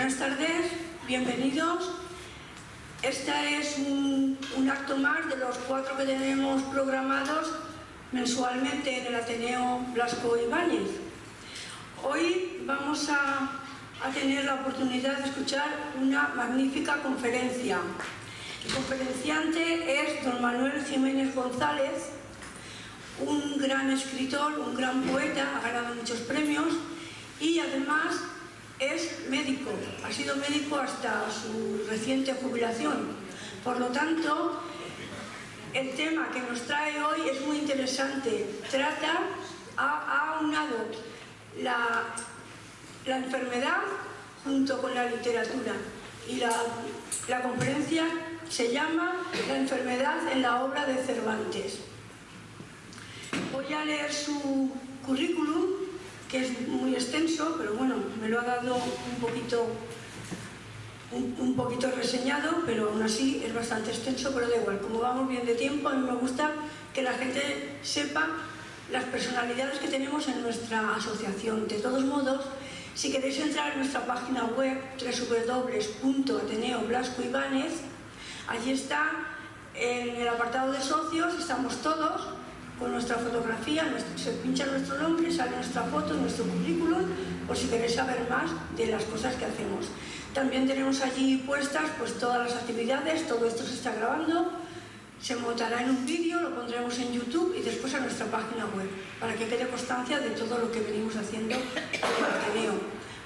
Buenas tardes, bienvenidos. Este es un acto más de los 4 que tenemos programados mensualmente en el Ateneo Blasco Ibáñez. Hoy vamos a tener la oportunidad de escuchar una magnífica conferencia. El conferenciante es don Manuel Jiménez González, un gran escritor, un gran poeta, ha ganado muchos premios y además es médico, ha sido médico hasta su reciente jubilación. Por lo tanto, el tema que nos trae hoy es muy interesante. Ha aunado la enfermedad junto con la literatura y la conferencia se llama La enfermedad en la obra de Cervantes. Voy a leer su currículum, que es muy extenso, pero bueno, me lo ha dado un poquito reseñado, pero aún así es bastante extenso, pero da igual. Como vamos bien de tiempo, a mí me gusta que la gente sepa las personalidades que tenemos en nuestra asociación. De todos modos, si queréis entrar en nuestra página web www.ateneoblascoibánez, allí está, en el apartado de socios, estamos todos con nuestra fotografía, se pincha nuestro nombre, sale nuestra foto, nuestro currículum, por si queréis saber más de las cosas que hacemos. También tenemos allí puestas pues todas las actividades, todo esto se está grabando, se montará en un vídeo, lo pondremos en YouTube y después a nuestra página web, para que quede constancia de todo lo que venimos haciendo en el Ateneo.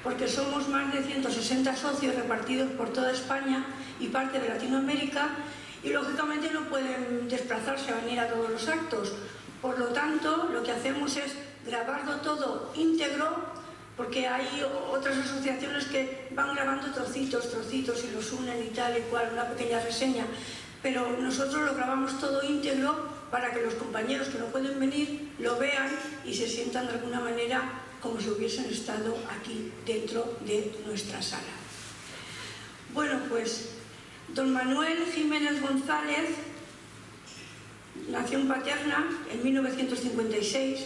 Porque somos más de 160 socios repartidos por toda España y parte de Latinoamérica, y lógicamente no pueden desplazarse a venir a todos los actos. Por lo tanto, lo que hacemos es grabarlo todo íntegro, porque hay otras asociaciones que van grabando trocitos y los unen y tal y cual, una pequeña reseña. Pero nosotros lo grabamos todo íntegro para que los compañeros que no pueden venir lo vean y se sientan de alguna manera como si hubiesen estado aquí dentro de nuestra sala. Bueno, pues don Manuel Jiménez González nació en Paterna en 1956,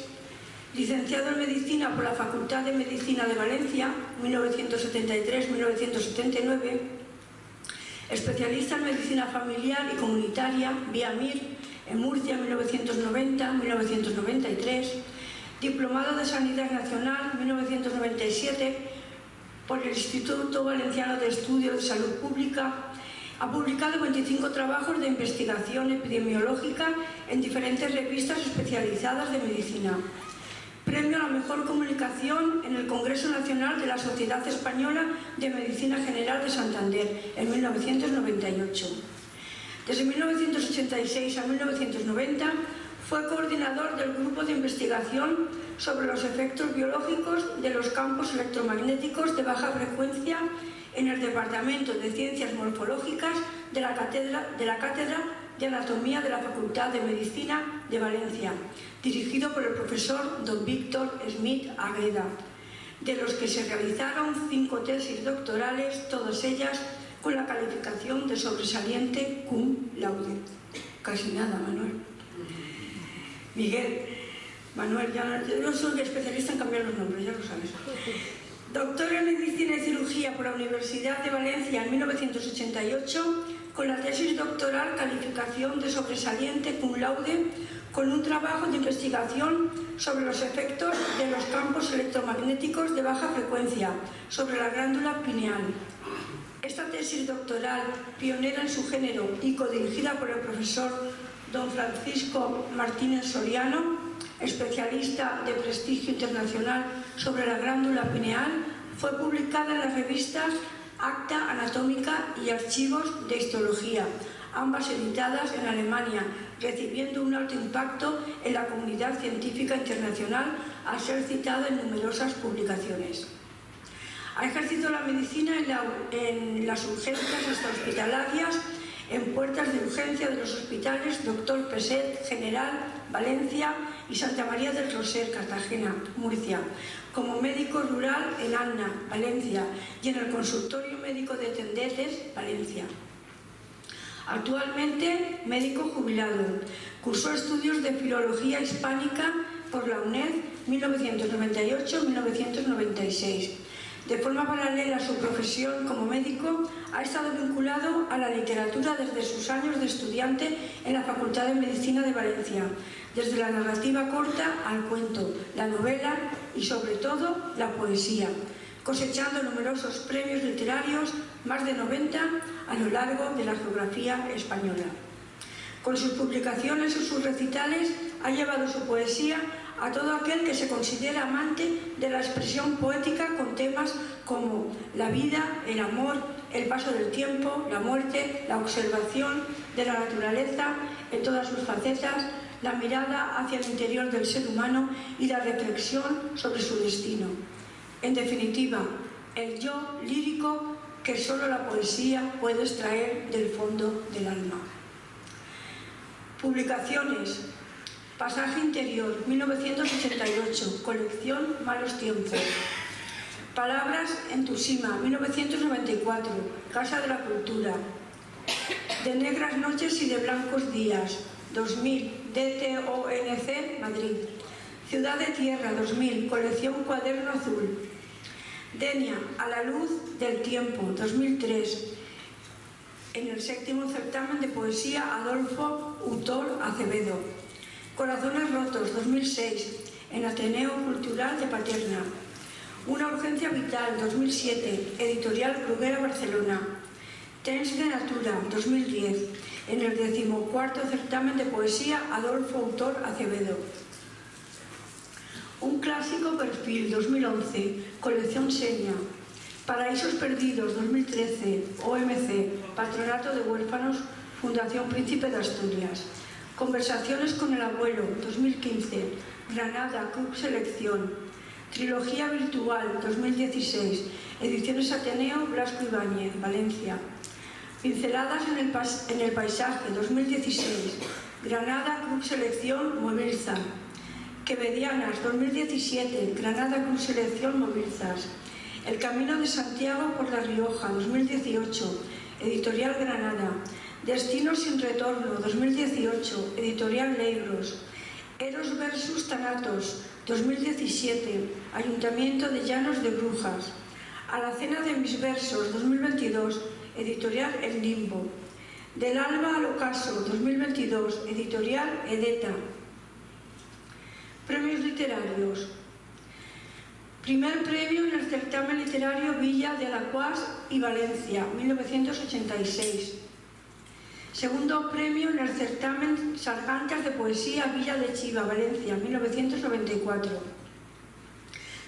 licenciado en Medicina por la Facultad de Medicina de Valencia, 1973-1979, especialista en Medicina Familiar y Comunitaria, vía MIR, en Murcia, 1990-1993, diplomado de Sanidad Nacional, 1997, por el Instituto Valenciano de Estudios de Salud Pública. Ha publicado 25 trabajos de investigación epidemiológica en diferentes revistas especializadas de medicina. Premio a la mejor comunicación en el Congreso Nacional de la Sociedad Española de Medicina General de Santander en 1998. Desde 1986 a 1990 fue coordinador del Grupo de Investigación sobre los efectos biológicos de los campos electromagnéticos de baja frecuencia en el Departamento de Ciencias Morfológicas de la Cátedra de Anatomía de la Facultad de Medicina de Valencia, dirigido por el profesor don Víctor Smith Agreda, de los que se realizaron 5 tesis doctorales, todas ellas con la calificación de sobresaliente cum laude. Casi nada, Manuel. Miguel, Manuel, yo soy especialista en cambiar los nombres, ya lo sabes. Doctor en Medicina y Cirugía por la Universidad de Valencia en 1988, con la tesis doctoral calificación de sobresaliente cum laude, con un trabajo de investigación sobre los efectos de los campos electromagnéticos de baja frecuencia sobre la glándula pineal. Esta tesis doctoral, pionera en su género y codirigida por el profesor don Francisco Martínez Soriano, especialista de prestigio internacional sobre la glándula pineal, fue publicada en las revistas Acta Anatómica y Archivos de Histología, ambas editadas en Alemania, recibiendo un alto impacto en la comunidad científica internacional al ser citada en numerosas publicaciones. Ha ejercido la medicina en las urgencias extrahospitalarias, en puertas de urgencia de los hospitales Dr. Peset, General, Valencia y Santa María del Roser, Cartagena, Murcia, como médico rural en Anna, Valencia, y en el consultorio médico de Tendetes, Valencia. Actualmente médico jubilado, cursó estudios de filología hispánica por la UNED 1998-1996. De forma paralela a su profesión como médico, ha estado vinculado a la literatura desde sus años de estudiante en la Facultad de Medicina de Valencia, desde la narrativa corta al cuento, la novela y, sobre todo, la poesía, cosechando numerosos premios literarios, más de 90 a lo largo de la geografía española. Con sus publicaciones y sus recitales ha llevado su poesía a todo aquel que se considera amante de la expresión poética con temas como la vida, el amor, el paso del tiempo, la muerte, la observación de la naturaleza en todas sus facetas, la mirada hacia el interior del ser humano y la reflexión sobre su destino. En definitiva, el yo lírico que solo la poesía puede extraer del fondo del alma. Publicaciones: Pasaje interior, 1988, colección Malos tiempos. Palabras en Tushima, 1994, Casa de la Cultura. De negras noches y de blancos días, 2000, DTONC, Madrid. Ciudad de Tierra, 2000, colección Cuaderno Azul. Denia, a la luz del tiempo, 2003. En el 7º certamen de poesía Adolfo Utor Acevedo. Corazones rotos, 2006, en Ateneo Cultural de Paterna. Una urgencia vital, 2007, editorial Bruguera, Barcelona. Temps de Natura, 2010, en el 14º certamen de poesía Adolfo Utor Acevedo. Un clásico perfil, 2011, colección Seña. Paraísos perdidos, 2013, OMC, Patronato de Huérfanos, Fundación Príncipe de Asturias. Conversaciones con el abuelo, 2015, Granada, Club Selección. Trilogía virtual, 2016, Ediciones Ateneo, Blasco Ibáñez, Valencia. Pinceladas en el paisaje, 2016, Granada, Club Selección, Movilzas. Quevedianas, 2017, Granada, Club Selección, Movilzas. El Camino de Santiago por La Rioja, 2018, Editorial Granada. Destino sin retorno, 2018, Editorial Leibros. Eros versus Thanatos, 2017, Ayuntamiento de Llanos de Brujas. A la cena de mis versos, 2022, Editorial El Limbo. Del alba al ocaso, 2022, Editorial Edeta. Premios literarios. Primer premio en el certamen literario Villa de Alacuás y Valencia, 1986. Segundo premio en el certamen Sargantas de Poesía Villa de Chiva, Valencia, 1994.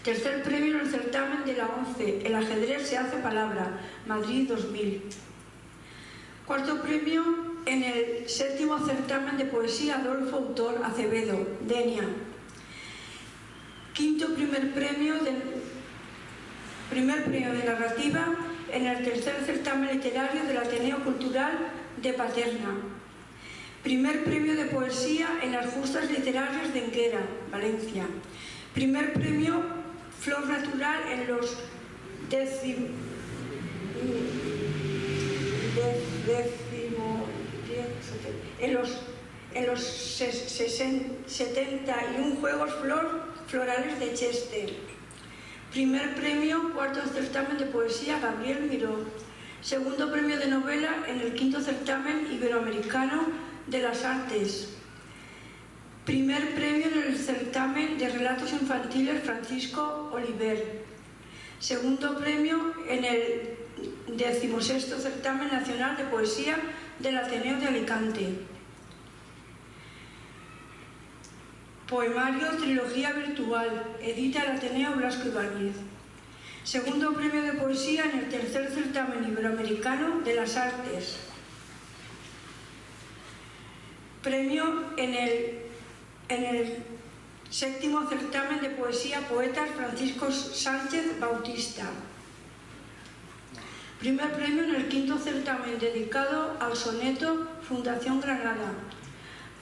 Tercer premio en el certamen de la ONCE, El ajedrez se hace palabra, Madrid, 2000. Cuarto premio en el 7º certamen de poesía Adolfo Utor Acevedo, Denia. Quinto primer premio de narrativa en el tercer certamen literario del Ateneo Cultural de Paterna. Primer premio de poesía en las justas literarias de Enguera, Valencia. Primer premio Flor Natural en los 71 Juegos Florales de Cheste. Primer premio, cuarto certamen de poesía Gabriel Miró. Segundo premio de novela en el 5º certamen iberoamericano de las artes. Primer premio en el certamen de relatos infantiles Francisco Oliver. Segundo premio en el 16º certamen nacional de poesía del Ateneo de Alicante. Poemario Trilogía virtual, edita el Ateneo Blasco Ibáñez. Segundo premio de poesía en el tercer certamen iberoamericano de las artes. Premio en el 7º certamen de poesía Poetas Francisco Sánchez Bautista. Primer premio en el 5º certamen dedicado al soneto Fundación Granada.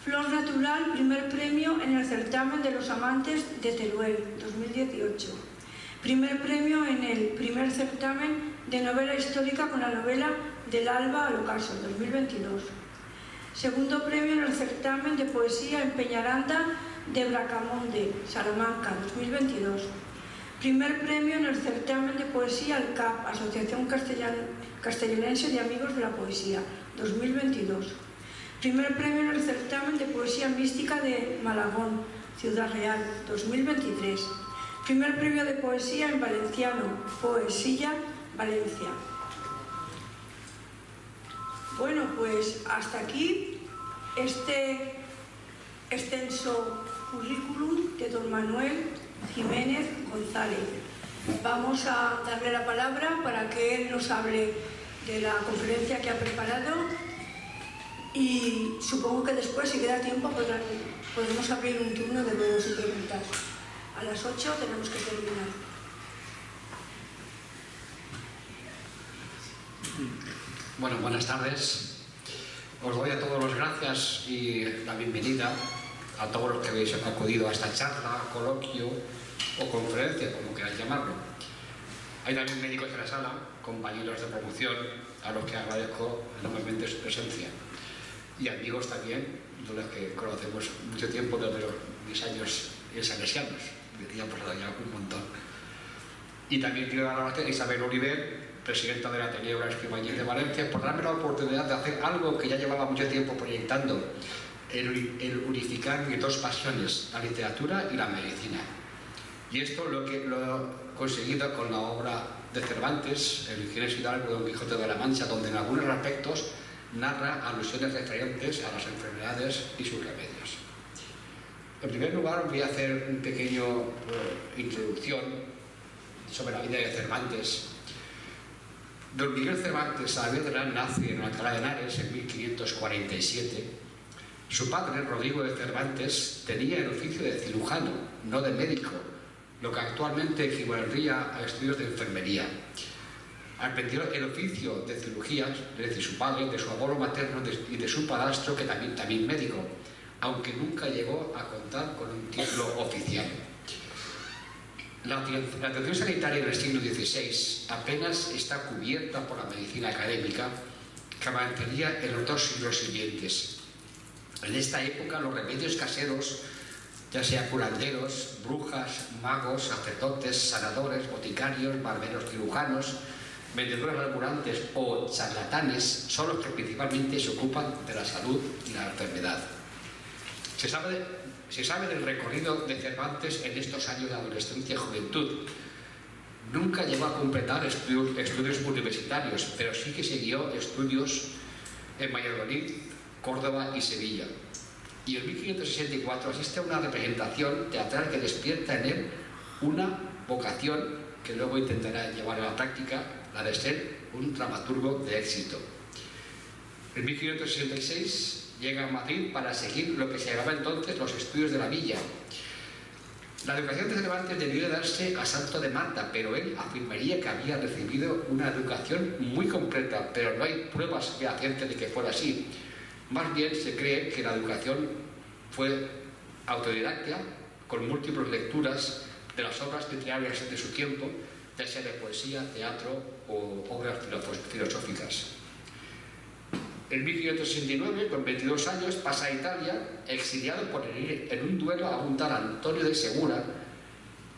Flor Natural, primer premio en el certamen de los amantes de Teruel, 2018. Primer premio en el primer certamen de novela histórica con la novela Del alba al ocaso, 2022. Segundo premio en el certamen de poesía en Peñaranda de Bracamonte, Salamanca, 2022. Primer premio en el certamen de poesía ALCAP, Asociación Castellonense de Amigos de la Poesía, 2022. Primer premio en el certamen de poesía mística de Malagón, Ciudad Real, 2023. Primer premio de poesía en valenciano, Poesía, Valencia. Bueno, pues hasta aquí este extenso currículum de don Manuel Jiménez González. Vamos a darle la palabra para que él nos hable de la conferencia que ha preparado y supongo que después, si queda tiempo, podemos abrir un turno de nuevos y preguntas. A las 8 tenemos que terminar. Bueno, buenas tardes. Os doy a todos las gracias y la bienvenida a todos los que habéis acudido a esta charla, coloquio o conferencia, como queráis llamarlo. Hay también médicos en la sala, compañeros de promoción, a los que agradezco enormemente su presencia. Y amigos también, de los que conocemos mucho tiempo desde mis años salesianos, decía por ya un montón. Y también quiero dar las gracias a Isabel Oliver, presidenta del Ateneo de la Escribañez de Valencia, por darme la oportunidad de hacer algo que ya llevaba mucho tiempo proyectando, el unificar mis dos pasiones, la literatura y la medicina. Y esto lo he conseguido con la obra de Cervantes, El Ginés Hidalgo, Don Quijote de la Mancha, donde en algunos aspectos narra alusiones referentes a las enfermedades y sus remedios. En primer lugar, voy a hacer un pequeño introducción sobre la vida de Cervantes. Don Miguel Cervantes Saavedra nace en Alcalá de Henares en 1547. Su padre, Rodrigo de Cervantes, tenía el oficio de cirujano, no de médico, lo que actualmente equivaldría a estudios de enfermería. Aprendió el oficio de cirugía, es decir, su padre, de su abuelo materno y de su padrastro, que también médico, aunque nunca llegó a contar con un título oficial. La atención sanitaria en el siglo XVI apenas está cubierta por la medicina académica, que avanzaría en los 2 siglos siguientes. En esta época los remedios caseros, ya sea curanderos, brujas, magos, sacerdotes, sanadores, boticarios, barberos, cirujanos, vendedores ambulantes o charlatanes, son los que principalmente se ocupan de la salud y la enfermedad. Se sabe del recorrido de Cervantes en estos años de adolescencia y juventud. Nunca llegó a completar estudios universitarios, pero sí que siguió estudios en Valladolid, Córdoba y Sevilla. Y en 1564 asiste a una representación teatral que despierta en él una vocación que luego intentará llevar a la práctica, la de ser un dramaturgo de éxito. En 1566 llega a Madrid para seguir lo que se llamaba entonces los estudios de la villa. La educación de Cervantes debió de darse a Santo de Marta, pero él afirmaría que había recibido una educación muy completa, pero no hay pruebas fehacientes de que fuera así. Más bien se cree que la educación fue autodidacta, con múltiples lecturas de las obras literarias de su tiempo, ya sea de poesía, teatro o obras filosóficas. En 1569, con 22 años, pasa a Italia, exiliado por ir en un duelo a un tal Antonio de Segura,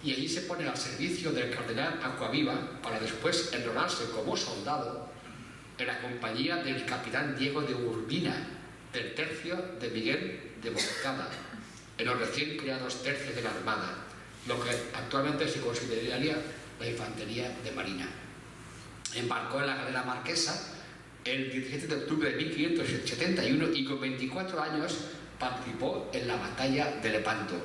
y allí se pone al servicio del cardenal Acquaviva para después enrolarse como soldado en la compañía del capitán Diego de Urbina, del tercio de Miguel de Moncada, en los recién creados tercios de la Armada, lo que actualmente se consideraría la infantería de marina. Embarcó en la galera marquesa el 17 de octubre de 1571 y con 24 años participó en la batalla de Lepanto.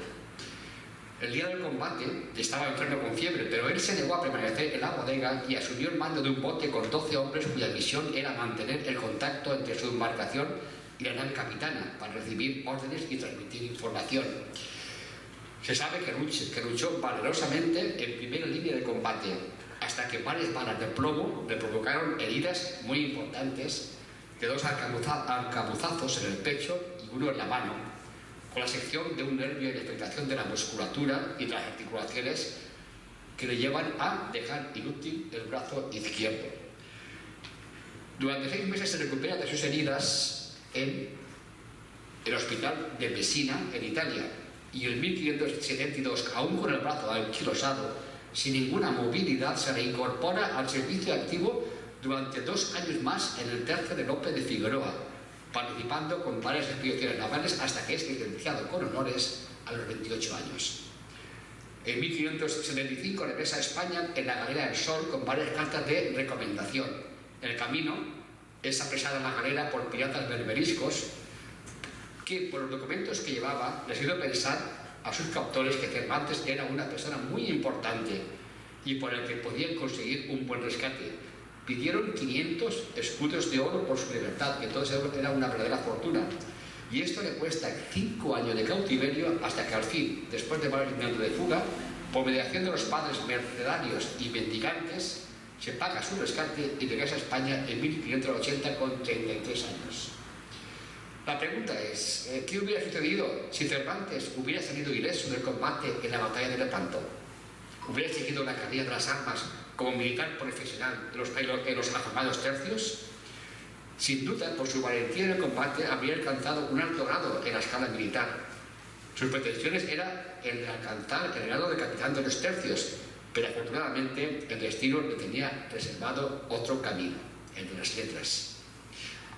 El día del combate estaba enfermo con fiebre, pero él se negó a permanecer en la bodega y asumió el mando de un bote con 12 hombres cuya misión era mantener el contacto entre su embarcación y la nave capitana para recibir órdenes y transmitir información. Se sabe que luchó valerosamente en primera línea de combate, hasta que varias balas de plomo le provocaron heridas muy importantes de 2 arcabuzazos en el pecho y 1 en la mano, con la sección de un nervio y la afectación de la musculatura y de las articulaciones que le llevan a dejar inútil el brazo izquierdo. Durante 6 meses se recupera de sus heridas en el hospital de Messina, en Italia, y en 1572, aún con el brazo anquilosado, sin ninguna movilidad, se reincorpora al servicio activo durante 2 años más en el Tercio de Lope de Figueroa, participando con varias expediciones navales hasta que es licenciado con honores a los 28 años. En 1575 regresa a España en la galera del Sol con varias cartas de recomendación. En el camino es apresado en la galera por piratas berberiscos que, por los documentos que llevaba, les hizo pensar a sus captores que Cervantes era una persona muy importante y por el que podían conseguir un buen rescate. Pidieron 500 escudos de oro por su libertad, que entonces era una verdadera fortuna. Y esto le cuesta 5 años de cautiverio hasta que al fin, después de varios intentos de fuga, por mediación de los padres mercenarios y mendigantes, se paga su rescate y regresa a España en 1580 con 33 años. La pregunta es, ¿qué hubiera sucedido si Cervantes hubiera salido ileso del combate en la batalla de Lepanto? ¿Hubiera seguido la carrera de las armas como militar profesional en los afamados tercios? Sin duda, por su valentía en el combate, habría alcanzado un alto grado en la escala militar. Sus pretensiones era el de alcanzar el grado de capitán de los tercios, pero afortunadamente el destino le tenía reservado otro camino, el de las letras.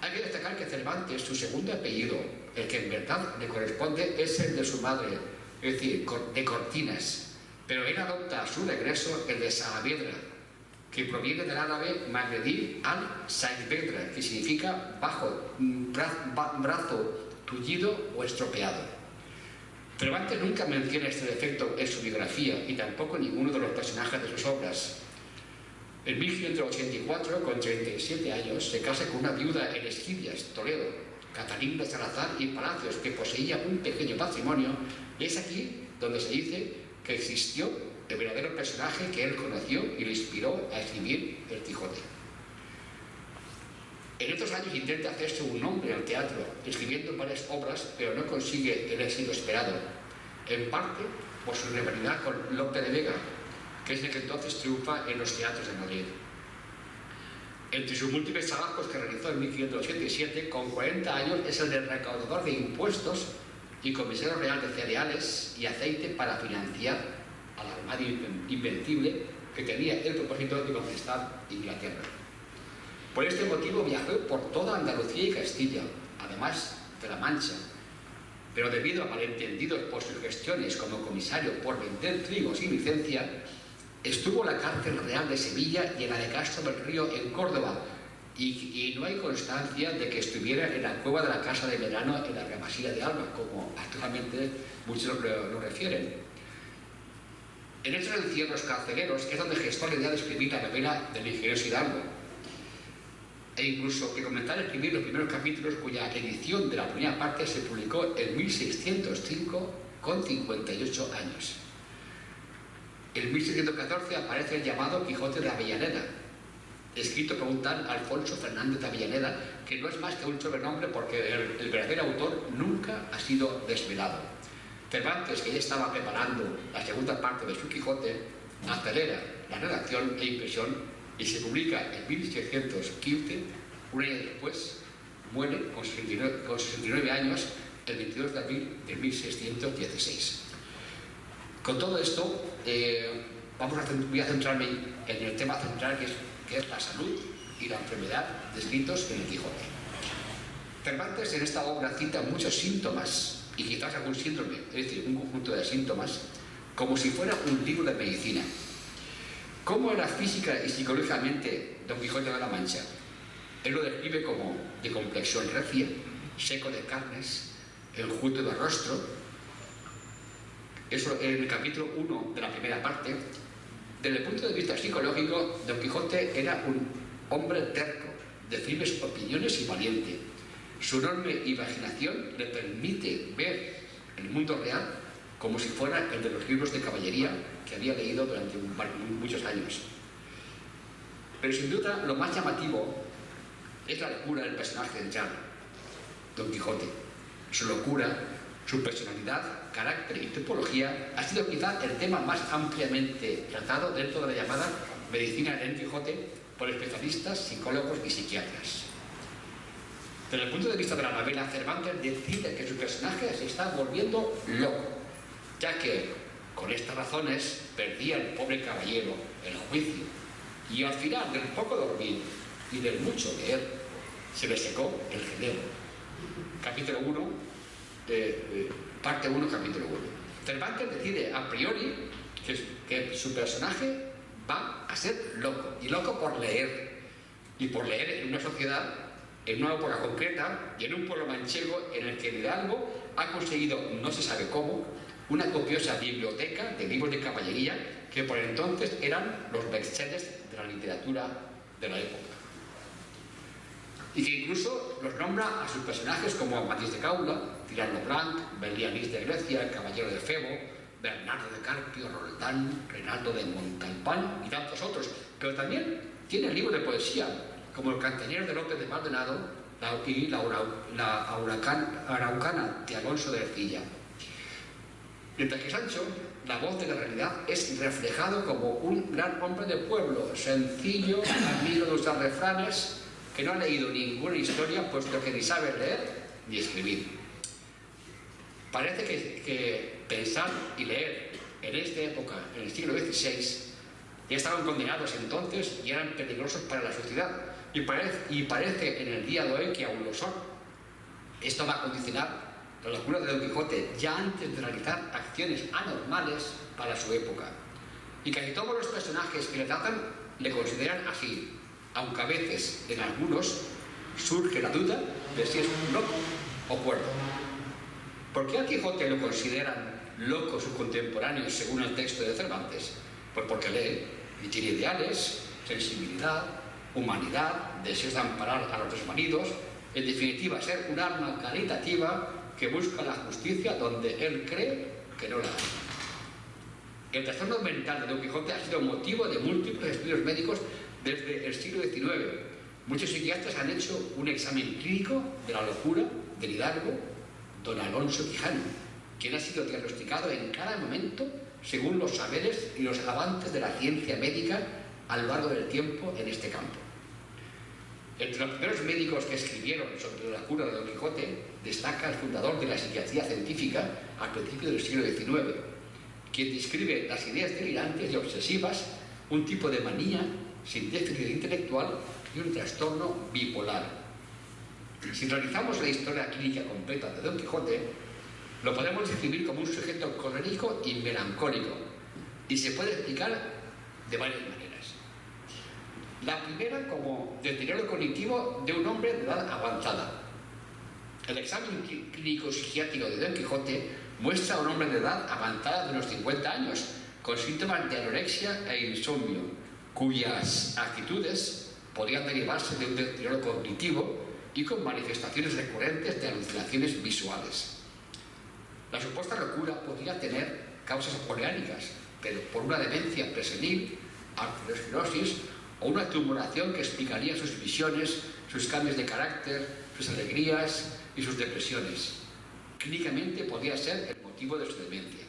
Hay que destacar que Cervantes, su segundo apellido, el que en verdad le corresponde, es el de su madre, es decir, de Cortinas, pero él adopta a su regreso el de Saavedra, que proviene del árabe Magredí al-Saavedra, que significa brazo tullido o estropeado. Cervantes nunca menciona este defecto en su biografía y tampoco en ninguno de los personajes de sus obras. En 1584, con 37 años, se casa con una viuda en Esquivias, Toledo, Catalina de Salazar y Palacios, que poseía un pequeño patrimonio, y es aquí donde se dice que existió el verdadero personaje que él conoció y le inspiró a escribir El Quijote. En estos años intenta hacerse un nombre al teatro, escribiendo varias obras, pero no consigue el éxito esperado, en parte por su rivalidad con Lope de Vega, que es el que entonces triunfa en los teatros de Madrid. Entre sus múltiples trabajos que realizó en 1587, con 40 años, es el de recaudador de impuestos y comisario real de cereales y aceite para financiar al armario invencible que tenía el propósito de conquistar Inglaterra. Por este motivo viajó por toda Andalucía y Castilla, además de La Mancha, pero debido a malentendidos por sus gestiones como comisario por vender trigo sin licencia, estuvo en la cárcel real de Sevilla y en la de Castro del Río en Córdoba, y no hay constancia de que estuviera en la cueva de la Casa de Verano en la Ramasía de Alba, como actualmente muchos lo refieren. En estos encierros carceleros es donde gestó la idea de escribir la novela del ingenioso Hidalgo, e incluso que comenzó a escribir los primeros capítulos, cuya edición de la primera parte se publicó en 1605 con 58 años. En 1614 aparece el llamado Quijote de Avellaneda, escrito por un tal Alfonso Fernández de Avellaneda, que no es más que un sobrenombre porque el verdadero autor nunca ha sido desvelado. Cervantes, que ya estaba preparando la segunda parte de su Quijote, acelera la redacción e impresión y se publica en 1615, un año después, muere con 69 años, el 22 de abril de 1616. Con todo esto, voy a centrarme en el tema central, que es la salud y la enfermedad descritos en el Quijote. Cervantes en esta obra cita muchos síntomas y quizás algún síndrome, es decir, un conjunto de síntomas, como si fuera un libro de medicina. ¿Cómo era física y psicológicamente Don Quijote de la Mancha? Él lo describe como de complexión recia, seco de carnes, enjuto de rostro. Eso en el capítulo 1 de la primera parte. Desde el punto de vista psicológico, Don Quijote era un hombre terco, de firmes opiniones y valiente. Su enorme imaginación le permite ver el mundo real como si fuera el de los libros de caballería que había leído durante muchos años. Pero sin duda lo más llamativo es la locura del personaje central, Don Quijote. Su locura, su personalidad, carácter y tipología ha sido quizá el tema más ampliamente tratado dentro de la llamada medicina del Quijote por especialistas, psicólogos y psiquiatras. Desde el punto de vista de la novela, Cervantes decide que su personaje se está volviendo loco, ya que Con estas razones perdía el pobre caballero el juicio, y al final del poco dormir y del mucho leer, se le secó el cerebro. Capítulo 1, parte 1, capítulo 1. Cervantes decide a priori que su personaje va a ser loco, y loco por leer, y por leer en una sociedad, en una época concreta y en un pueblo manchego en el que el hidalgo ha conseguido, no se sabe cómo, una copiosa biblioteca de libros de caballería que por entonces eran los bestsellers de la literatura de la época. Y que incluso los nombra a sus personajes como Matís de Caula, Tirano Blanc, Belianís de Grecia, el caballero de Febo, Bernardo de Carpio, Roldán, Reinaldo de Montalbán y tantos otros. Pero también tiene libros de poesía, como El Cantanero de López de Maldonado y la Araucana de Alonso de Ercilla. Mientras que Sancho, la voz de la realidad, es reflejado como un gran hombre de pueblo, sencillo, amigo de usar refranes, que no ha leído ninguna historia, puesto que ni sabe leer ni escribir. Parece que pensar y leer en esta época, en el siglo XVI, ya estaban condenados entonces y eran peligrosos para la sociedad. Y parece en el día de hoy que aún lo son. Esto va a condicionar la locura de Don Quijote ya antes de realizar acciones anormales para su época. Y casi todos los personajes que le tratan le consideran así, aunque a veces en algunos surge la duda de si es loco o cuerdo. ¿Por qué a Quijote lo consideran loco sus contemporáneos según el texto de Cervantes? Pues porque lee y tiene ideales, sensibilidad, humanidad, deseos de amparar a los desvalidos, en definitiva ser un alma caritativa que busca la justicia donde él cree que no la hay. El trastorno mental de Don Quijote ha sido motivo de múltiples estudios médicos desde el siglo XIX. Muchos psiquiatras han hecho un examen clínico de la locura del hidalgo don Alonso Quijano, quien ha sido diagnosticado en cada momento según los saberes y los avances de la ciencia médica a lo largo del tiempo en este campo. Entre los primeros médicos que escribieron sobre la locura de Don Quijote destaca el fundador de la psiquiatría científica al principio del siglo XIX, quien describe las ideas delirantes y obsesivas, un tipo de manía sin déficit intelectual y un trastorno bipolar. Si realizamos la historia clínica completa de Don Quijote, lo podemos describir como un sujeto colérico y melancólico, y se puede explicar de varias maneras. La primera como deterioro cognitivo de un hombre de edad avanzada. El examen clínico psiquiátrico de Don Quijote muestra a un hombre de edad avanzada de unos 50 años, con síntomas de anorexia e insomnio, cuyas actitudes podrían derivarse de un deterioro cognitivo y con manifestaciones recurrentes de alucinaciones visuales. La supuesta locura podría tener causas orgánicas, pero por una demencia presenil, arteriosclerosis o una tumoración que explicaría sus visiones, sus cambios de carácter, sus alegrías y sus depresiones. Clínicamente podría ser el motivo de su demencia.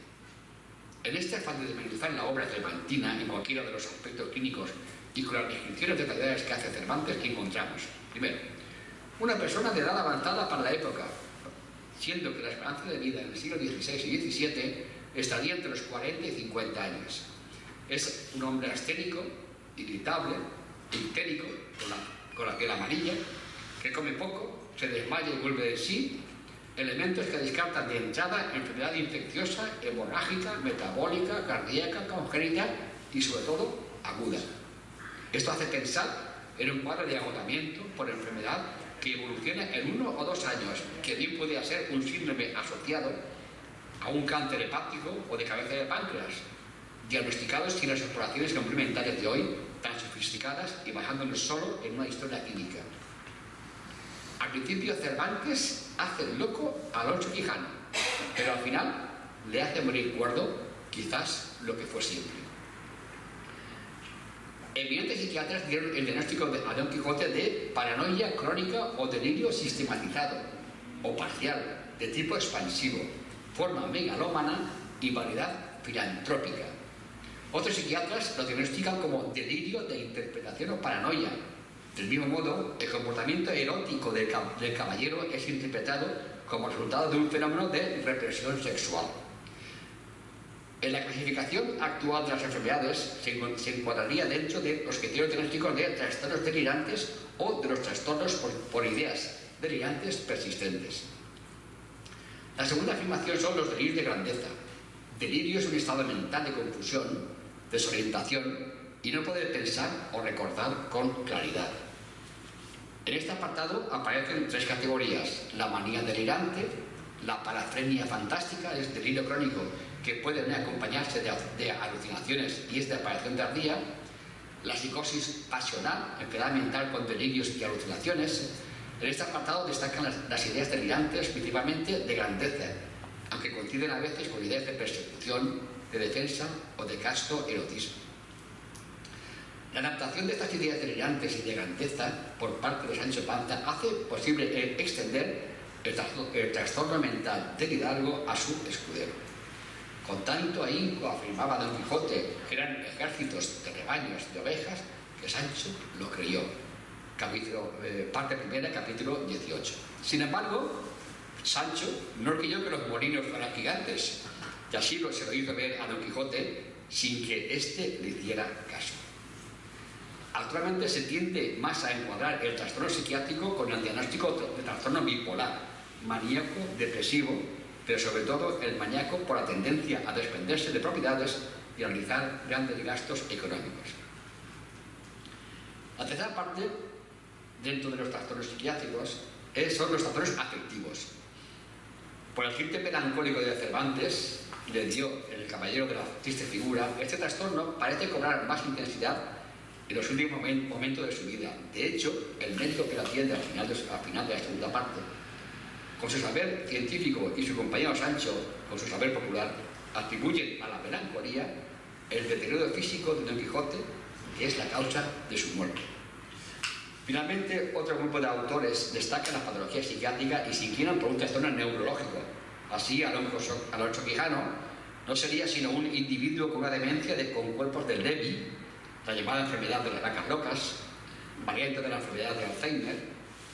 En este afán de desmenuzar la obra cervantina en cualquiera de los aspectos clínicos y con las descripciones detalladas que hace Cervantes, que encontramos. Primero, una persona de edad avanzada para la época, siendo que la esperanza de vida en el siglo XVI y XVII estaría entre los 40 y 50 años. Es un hombre astérico, irritable, histérico, con la piel amarilla, que come poco, se desmaya y vuelve de sí, elementos que descartan de entrada enfermedad infecciosa, hemorrágica, metabólica, cardíaca, congénita y sobre todo aguda. Esto hace pensar en un cuadro de agotamiento por enfermedad que evoluciona en 1 o 2 años, que bien podría ser un síndrome asociado a un cáncer hepático o de cabeza de páncreas, diagnosticados sin las exploraciones complementarias de hoy, tan sofisticadas y basándonos solo en una historia clínica. Al principio Cervantes hace loco a Alonso Quijano, pero al final le hace morir cuerdo, quizás lo que fue siempre. Eminentes psiquiatras dieron el diagnóstico a Don Quijote de paranoia crónica o delirio sistematizado o parcial, de tipo expansivo, forma megalómana y variedad filantrópica. Otros psiquiatras lo diagnostican como delirio de interpretación o paranoia. Del mismo modo, el comportamiento erótico del caballero es interpretado como resultado de un fenómeno de represión sexual. En la clasificación actual de las enfermedades se encuadraría dentro de los criterios diagnósticos de trastornos delirantes o de los trastornos por ideas delirantes persistentes. La segunda afirmación son los delirios de grandeza. Delirio es un estado mental de confusión, desorientación y no poder pensar o recordar con claridad. En este apartado aparecen tres categorías: la manía delirante, la parafrenia fantástica, es delirio crónico que puede acompañarse de alucinaciones y es de aparición tardía, la psicosis pasional, enfermedad mental con delirios y alucinaciones. En este apartado destacan las ideas delirantes, principalmente de grandeza, aunque coinciden a veces con ideas de persecución, de defensa o de casto erotismo. La adaptación de estas ideas delirantes y de grandeza por parte de Sancho Panza hace posible extender el trastorno mental del hidalgo a su escudero. Con tanto ahínco afirmaba Don Quijote que eran ejércitos de rebaños de ovejas que Sancho lo creyó. Parte primera, capítulo 18. Sin embargo, Sancho no creyó que los molinos fueran gigantes, y así se lo hizo ver a Don Quijote sin que éste le hiciera caso. Actualmente se tiende más a encuadrar el trastorno psiquiátrico con el diagnóstico de trastorno bipolar, maníaco, depresivo, pero sobre todo el maníaco por la tendencia a desprenderse de propiedades y realizar grandes gastos económicos. La tercera parte, dentro de los trastornos psiquiátricos, son los trastornos afectivos. Por el ginte melancólico de Cervantes, le dio El caballero de la triste figura, este trastorno parece cobrar más intensidad en los últimos momentos de su vida. De hecho, el médico que la atiende al final de la segunda parte, con su saber científico y su compañero Sancho, con su saber popular, atribuyen a la melancolía el deterioro físico de Don Quijote, que es la causa de su muerte. Finalmente, otro grupo de autores destaca la patología psiquiátrica y se inclinan por un trastorno neurológico. Así, Alonso Quijano no sería sino un individuo con una demencia con cuerpos de Lewy, la llamada enfermedad de las vacas locas, variante de la enfermedad de Alzheimer,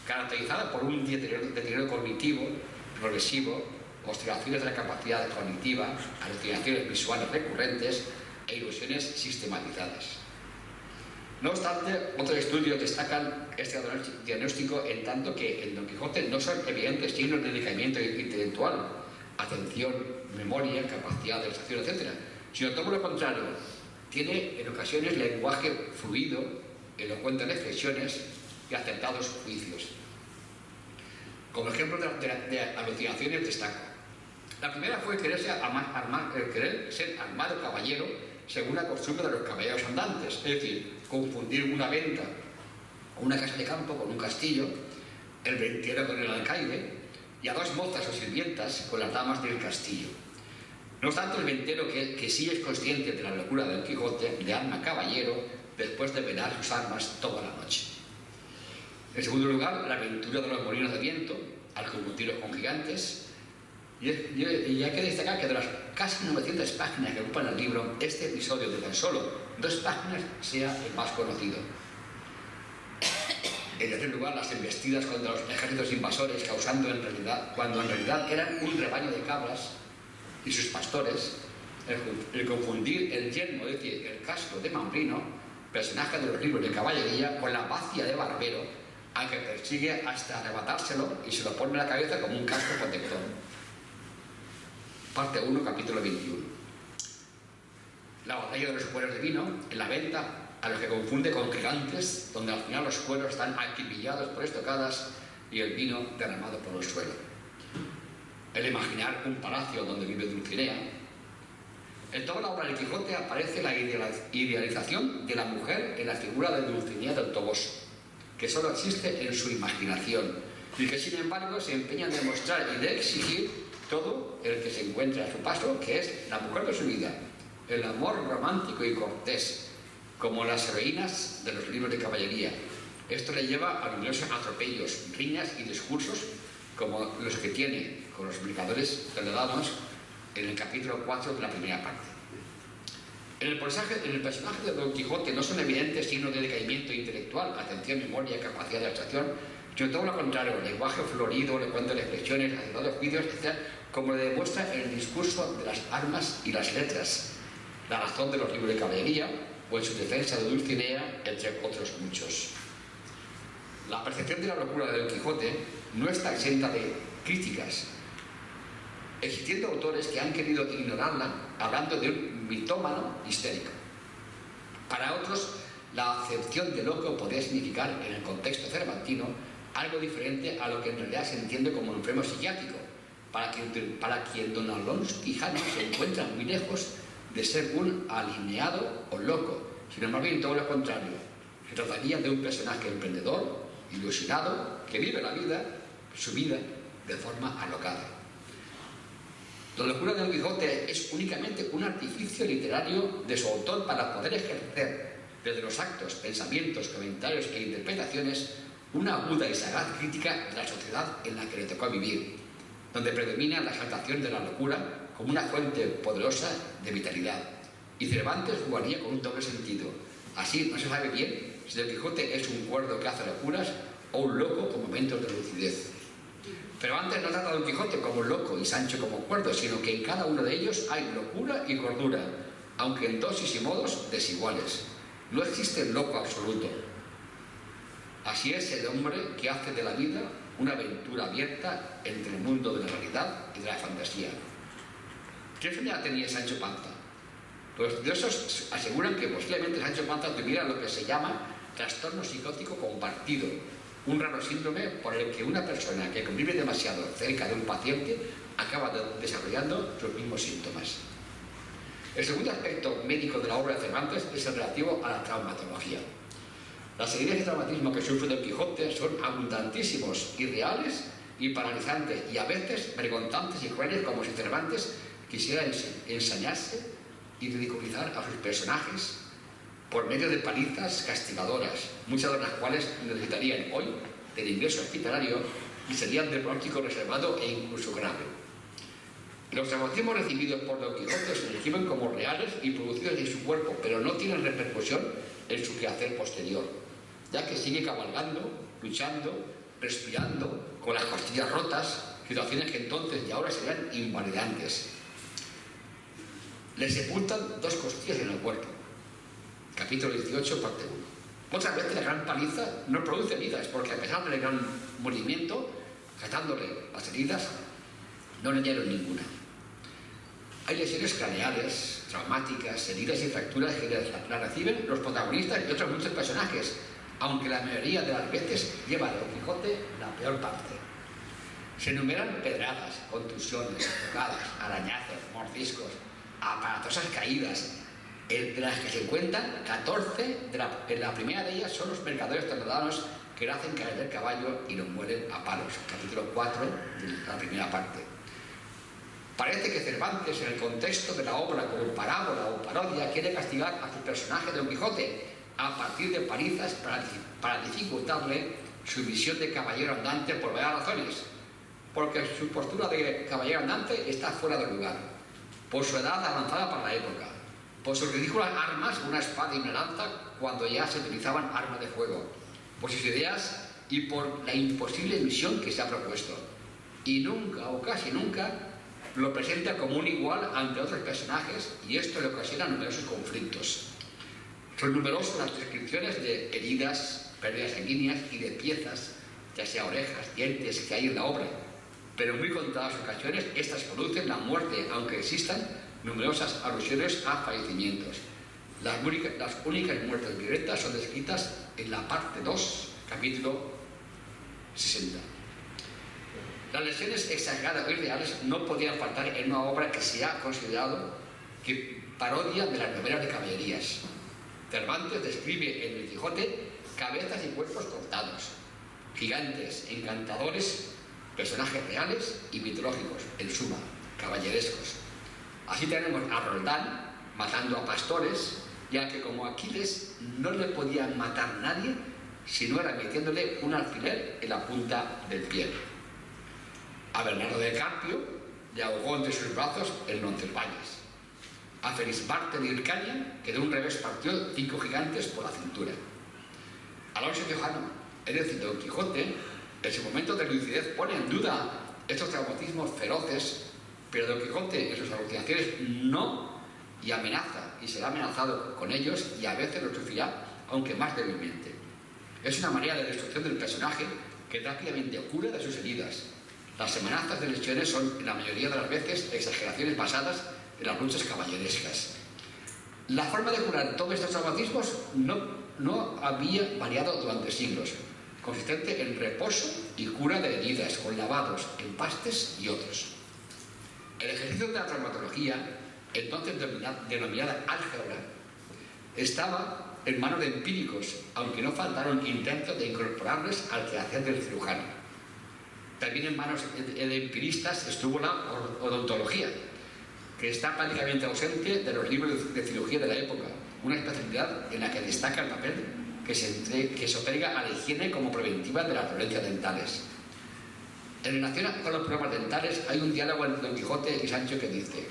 caracterizada por un deterioro cognitivo progresivo, oscilaciones de la capacidad cognitiva, alucinaciones visuales recurrentes e ilusiones sistematizadas. No obstante, otros estudios destacan este diagnóstico en tanto que en Don Quijote no son evidentes signos de decaimiento intelectual, atención, memoria, capacidad de abstracción, etc., sino todo lo contrario. Tiene en ocasiones lenguaje fluido, elocuente en expresiones y acertados juicios. Como ejemplo de alucinaciones destaco: la primera fue querer ser armado caballero según la costumbre de los caballeros andantes, es decir, confundir una venta o una casa de campo con un castillo, el ventero con el alcaide y a dos mozas o sirvientas con las damas del castillo. No obstante, el ventero, que sí es consciente de la locura del Quijote, le arma caballero después de velar sus armas toda la noche. En segundo lugar, la aventura de los molinos de viento, al confundirlos con gigantes. Y hay que destacar que de las casi 900 páginas que ocupan el libro, este episodio de tan solo 2 páginas sea el más conocido. En tercer lugar, las embestidas contra los ejércitos invasores, cuando en realidad eran un rebaño de cabras y sus pastores, el confundir el yermo, es decir, el casco de Mambrino, personaje de los libros de caballería, con la bacia de barbero, al que persigue hasta arrebatárselo y se lo pone en la cabeza como un casco protector. Parte 1, capítulo 21. La batalla de los cueros de vino, en la venta, a los que confunde con gigantes, donde al final los cueros están acribillados por estocadas y el vino derramado por el suelo. El imaginar un palacio donde vive Dulcinea. En toda la obra del Quijote aparece la idealización de la mujer en la figura de Dulcinea del Toboso, que solo existe en su imaginación y que sin embargo se empeña en demostrar y de exigir todo el que se encuentra a su paso, que es la mujer de su vida, el amor romántico y cortés, como las heroínas de los libros de caballería. Esto le lleva a numerosos atropellos, riñas y discursos, como los que tiene con los brigadores toledanos en el capítulo 4 de la primera parte. En el personaje de Don Quijote no son evidentes signos de decaimiento intelectual, atención, memoria, capacidad de abstracción, sino todo lo contrario: lenguaje florido, elocuente de expresiones, acertados juicios, etc., como le demuestra el discurso de las armas y las letras, la razón de los libros de caballería o en su defensa de Dulcinea, entre otros muchos. La percepción de la locura de Don Quijote no está exenta de críticas, existiendo autores que han querido ignorarla hablando de un mitómano histérico. Para otros, la acepción de loco podría significar, en el contexto cervantino, algo diferente a lo que en realidad se entiende como un enfermo psiquiátrico, para quien don Alonso Quijano se encuentra muy lejos de ser un alineado o loco, sino más bien todo lo contrario. Se trataría de un personaje emprendedor, ilusionado, que vive la vida, su vida, de forma alocada. La locura de Don Quijote es únicamente un artificio literario de su autor para poder ejercer, desde los actos, pensamientos, comentarios e interpretaciones, una aguda y sagaz crítica de la sociedad en la que le tocó vivir, donde predomina la exaltación de la locura como una fuente poderosa de vitalidad. Y Cervantes jugaría con un doble sentido. Así no se sabe bien si Don Quijote es un cuerdo que hace locuras o un loco con momentos de lucidez. Cervantes no trata a Don Quijote como loco y Sancho como cuerdo, sino que en cada uno de ellos hay locura y cordura, aunque en dosis y modos desiguales. No existe el loco absoluto. Así es el hombre que hace de la vida una aventura abierta entre el mundo de la realidad y de la fantasía. ¿Qué enfermedad tenía Sancho Panza? Los estudiosos aseguran que posiblemente Sancho Panza tuviera lo que se llama trastorno psicótico compartido, un raro síndrome por el que una persona que convive demasiado cerca de un paciente acaba desarrollando los mismos síntomas. El segundo aspecto médico de la obra de Cervantes es el relativo a la traumatología. Las heridas de traumatismo que sufre Don Quijote son abundantísimos, irreales y paralizantes, y a veces vergonzantes y crueles, como si Cervantes quisiera ensañarse y ridiculizar a sus personajes por medio de palizas castigadoras, muchas de las cuales necesitarían hoy del ingreso hospitalario y serían de pronóstico reservado e incluso grave. Los traumatismos recibidos por Don Quijote se describen como reales y producidos en su cuerpo, pero no tienen repercusión en su quehacer posterior, ya que sigue cabalgando, luchando, respirando, con las costillas rotas, situaciones que entonces y ahora serían invalidantes. Le sepultan 2 costillas en el cuerpo. Capítulo 18, parte 1. Otras veces la gran paliza no produce heridas, porque a pesar del gran movimiento, tratándole las heridas, no le dieron ninguna. Hay lesiones craneales, traumáticas, heridas y fracturas que las reciben los protagonistas y otros muchos personajes, aunque la mayoría de las veces lleva a Don Quijote la peor parte. Se enumeran pedradas, contusiones, tocadas, arañazos, mordiscos, aparatosas caídas, entre las que se cuentan 14, en la primera de ellas son los mercaderes toledanos que le hacen caer del caballo y lo mueren a palos. Capítulo 4 de la primera parte. Parece que Cervantes, en el contexto de la obra como parábola o parodia, quiere castigar a su personaje Don Quijote a partir de palizas para dificultarle su visión de caballero andante por varias razones. Porque su postura de caballero andante está fuera de lugar, por su edad avanzada para la época, por sus ridículas armas, una espada y una lanza, cuando ya se utilizaban armas de fuego, por sus ideas y por la imposible misión que se ha propuesto. Y nunca, o casi nunca, lo presenta como un igual ante otros personajes, y esto le ocasiona numerosos conflictos. Son numerosas las descripciones de heridas, pérdidas sanguíneas y de piezas, ya sea orejas, dientes, que hay en la obra, pero en muy contadas ocasiones estas producen la muerte, aunque existan numerosas alusiones a fallecimientos. Las únicas muertes violentas son descritas en la parte 2, capítulo 60. Las lesiones exageradas o irreales no podían faltar en una obra que se ha considerado que parodia de las novelas de caballerías. Cervantes describe en El Quijote cabezas y cuerpos cortados, gigantes, encantadores, personajes reales y mitológicos, en suma, caballerescos. Así tenemos a Roldán matando a pastores, ya que como Aquiles no le podía matar nadie si no era metiéndole un alfiler en la punta del pie. A Bernardo de Carpio le ahogó entre sus brazos el Roncesvalles. A Felismarte de Hircania, que de un revés partió 5 gigantes por la cintura. Alonso Quijano, es decir, Don Quijote, en su momento de lucidez pone en duda estos traumatismos feroces pero Don Quijote en sus alucinaciones no, y amenaza, y será amenazado con ellos, y a veces lo sufrirá, aunque más débilmente. Es una manera de destrucción del personaje que rápidamente cura de sus heridas. Las amenazas de lesiones son, en la mayoría de las veces, exageraciones basadas en las luchas caballerescas. La forma de curar todos estos traumatismos no había variado durante siglos, consistente en reposo y cura de heridas, con lavados, empastes y otros. El ejercicio de la traumatología, entonces denominada álgebra, estaba en manos de empíricos, aunque no faltaron intentos de incorporarles al quehacer del cirujano. También en manos de empiristas estuvo la odontología, que está prácticamente ausente de los libros de cirugía de la época, una especialidad en la que destaca el papel que se otorga a la higiene como preventiva de las dolencias dentales. En relación con los problemas dentales hay un diálogo entre Don Quijote y Sancho que dice: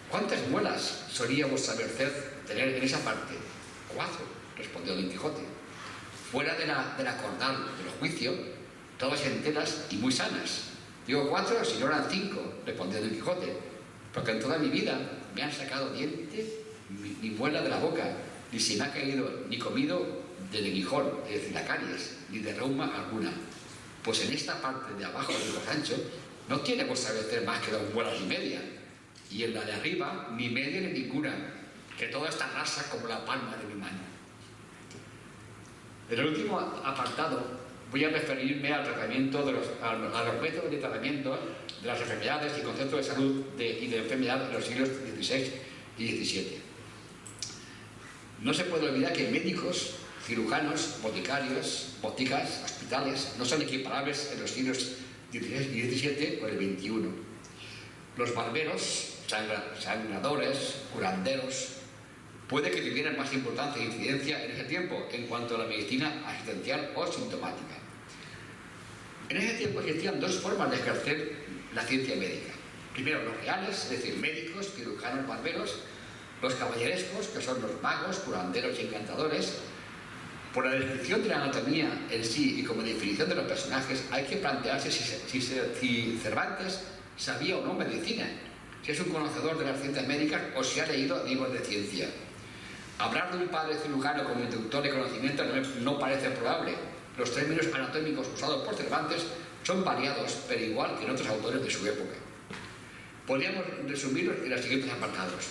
¿cuántas muelas solía vuestra merced tener en esa parte? 4, respondió Don Quijote. Fuera de la cordal del juicio, todas enteras y muy sanas. Digo 4 si no eran 5, respondió Don Quijote, porque en toda mi vida me han sacado diente ni muela de la boca, ni se me ha caído ni comido de neguijón, es decir, la caries, ni de reuma alguna. Pues en esta parte de abajo del Sancho no tiene vuestra merced más que 2 muelas y media, y en la de arriba ni media ni ninguna, que toda está rasa como la palma de mi mano. En el último apartado voy a referirme al tratamiento a los métodos de tratamiento de las enfermedades y conceptos de salud y de enfermedad en los siglos XVI y XVII. No se puede olvidar que médicos, cirujanos, boticarios, boticas, hospitales no son equiparables en los siglos XVI y XVII con el XXI. Los barberos, sangradores, curanderos, puede que tuvieran más importancia e incidencia en ese tiempo en cuanto a la medicina asistencial o sintomática. En ese tiempo existían 2 formas de ejercer la ciencia médica. Primero, los reales, es decir, médicos, cirujanos, barberos; los caballerescos, que son los magos, curanderos y encantadores. Por la descripción de la anatomía en sí y como definición de los personajes, hay que plantearse si Cervantes sabía o no medicina, si es un conocedor de las ciencias médicas o si ha leído libros de ciencia. Hablar de un padre cirujano como inductor de conocimiento no parece probable. Los términos anatómicos usados por Cervantes son variados, pero igual que en otros autores de su época. Podríamos resumirlos en los siguientes apartados: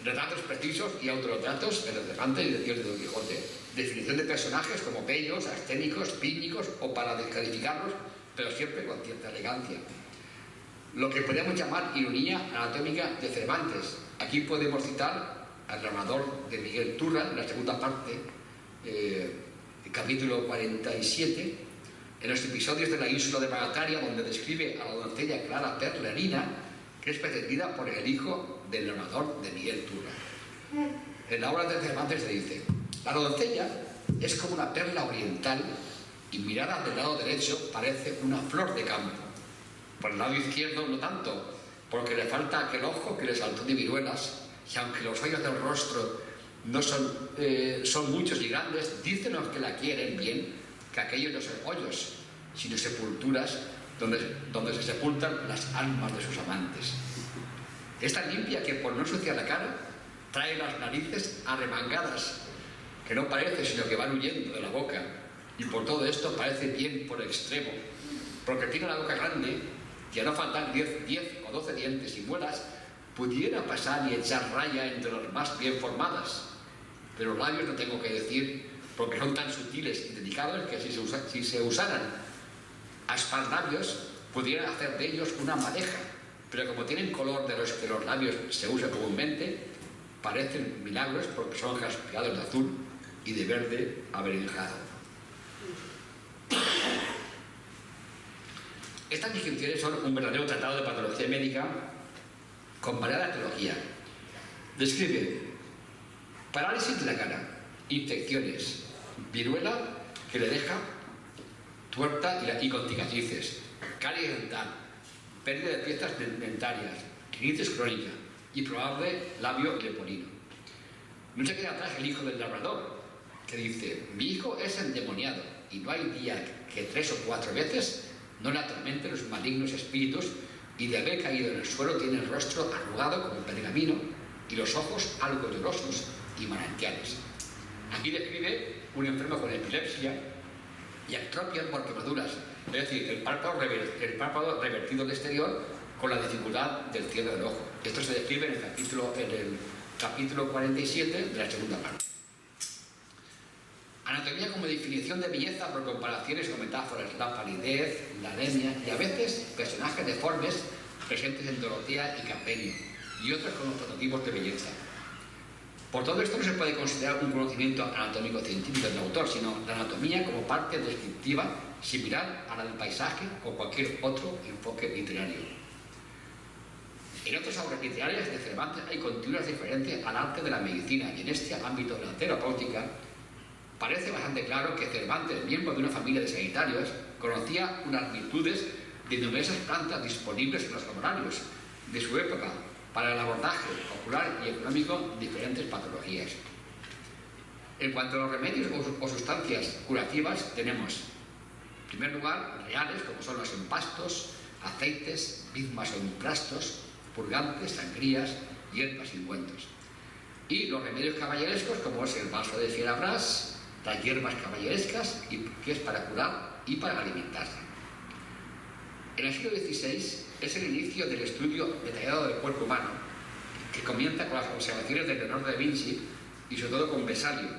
retratos precisos y autorretratos en el Cervantes y de Don Quijote; definición de personajes como bellos, asténicos, cínicos o para descalificarlos, pero siempre con cierta elegancia. Lo que podríamos llamar ironía anatómica de Cervantes. Aquí podemos citar al narrador de Miguel Turra en la segunda parte, capítulo 47, en los episodios de la ínsula de Bagataria, donde describe a la doncella Clara Perlerina, que es pretendida por el hijo del narrador de Miguel Turra. En la obra de Cervantes se dice: la doncella es como una perla oriental y mirada del lado derecho parece una flor de campo. Por el lado izquierdo no tanto, porque le falta aquel ojo que le saltó de viruelas, y aunque los hoyos del rostro no son muchos y grandes, dicen los que la quieren bien que aquellos no son hoyos, sino sepulturas donde se sepultan las almas de sus amantes. Es tan limpia que, por no ensuciar la cara, trae las narices arremangadas, que no parece sino que van huyendo de la boca, y por todo esto parece bien por extremo, porque tiene la boca grande y a no faltar 10 o 12 dientes y muelas, pudiera pasar y echar raya entre las más bien formadas. De los labios no tengo que decir, porque son tan sutiles y delicados que si se usaran asparlabios, pudieran hacer de ellos una madeja, pero como tienen color de los que los labios se usan comúnmente, parecen milagros porque son jaspeados de azul y de verde aberenjado. Estas descripciones son un verdadero tratado de patología médica con variada teología. Describe parálisis de la cara, infecciones, viruela que le deja tuerta y con cicatrices, caries dental, pérdida de piezas dentarias, rinitis crónica y probable labio leporino. No se queda atrás el hijo del labrador, que dice: mi hijo es endemoniado y no hay día que 3 o 4 veces no le atormenten los malignos espíritus y de haber caído en el suelo tiene el rostro arrugado como pergamino y los ojos algo llorosos y manantiales. Aquí describe un enfermo con epilepsia y atropia por quemaduras, es decir, el párpado revertido al exterior con la dificultad del cierre del ojo. Esto se describe en el capítulo 47 de la segunda parte. Anatomía como definición de belleza por comparaciones o metáforas, la palidez, la anemia y a veces personajes deformes presentes en Dorotea y Campenio y otros como prototipos de belleza. Por todo esto no se puede considerar un conocimiento anatómico científico del autor, sino la anatomía como parte descriptiva similar a la del paisaje o cualquier otro enfoque literario. En otras obras literarias de Cervantes hay continuas diferencias al arte de la medicina y en este ámbito de la terapéutica parece bastante claro que Cervantes, miembro de una familia de sanitarios, conocía unas virtudes de numerosas plantas disponibles en los laboratorios de su época para el abordaje ocular y económico de diferentes patologías. En cuanto a los remedios o sustancias curativas, tenemos, en primer lugar, reales, como son los empastos, aceites, bizmas o emplastos, purgantes, sangrías, hierbas y ungüentos. Y los remedios caballerescos, como es el bálsamo de Fierabrás, las hierbas caballerescas, que es para curar y para alimentarse. En el siglo XVI es el inicio del estudio detallado del cuerpo humano, que comienza con las observaciones de Leonardo da Vinci y sobre todo con Vesalio,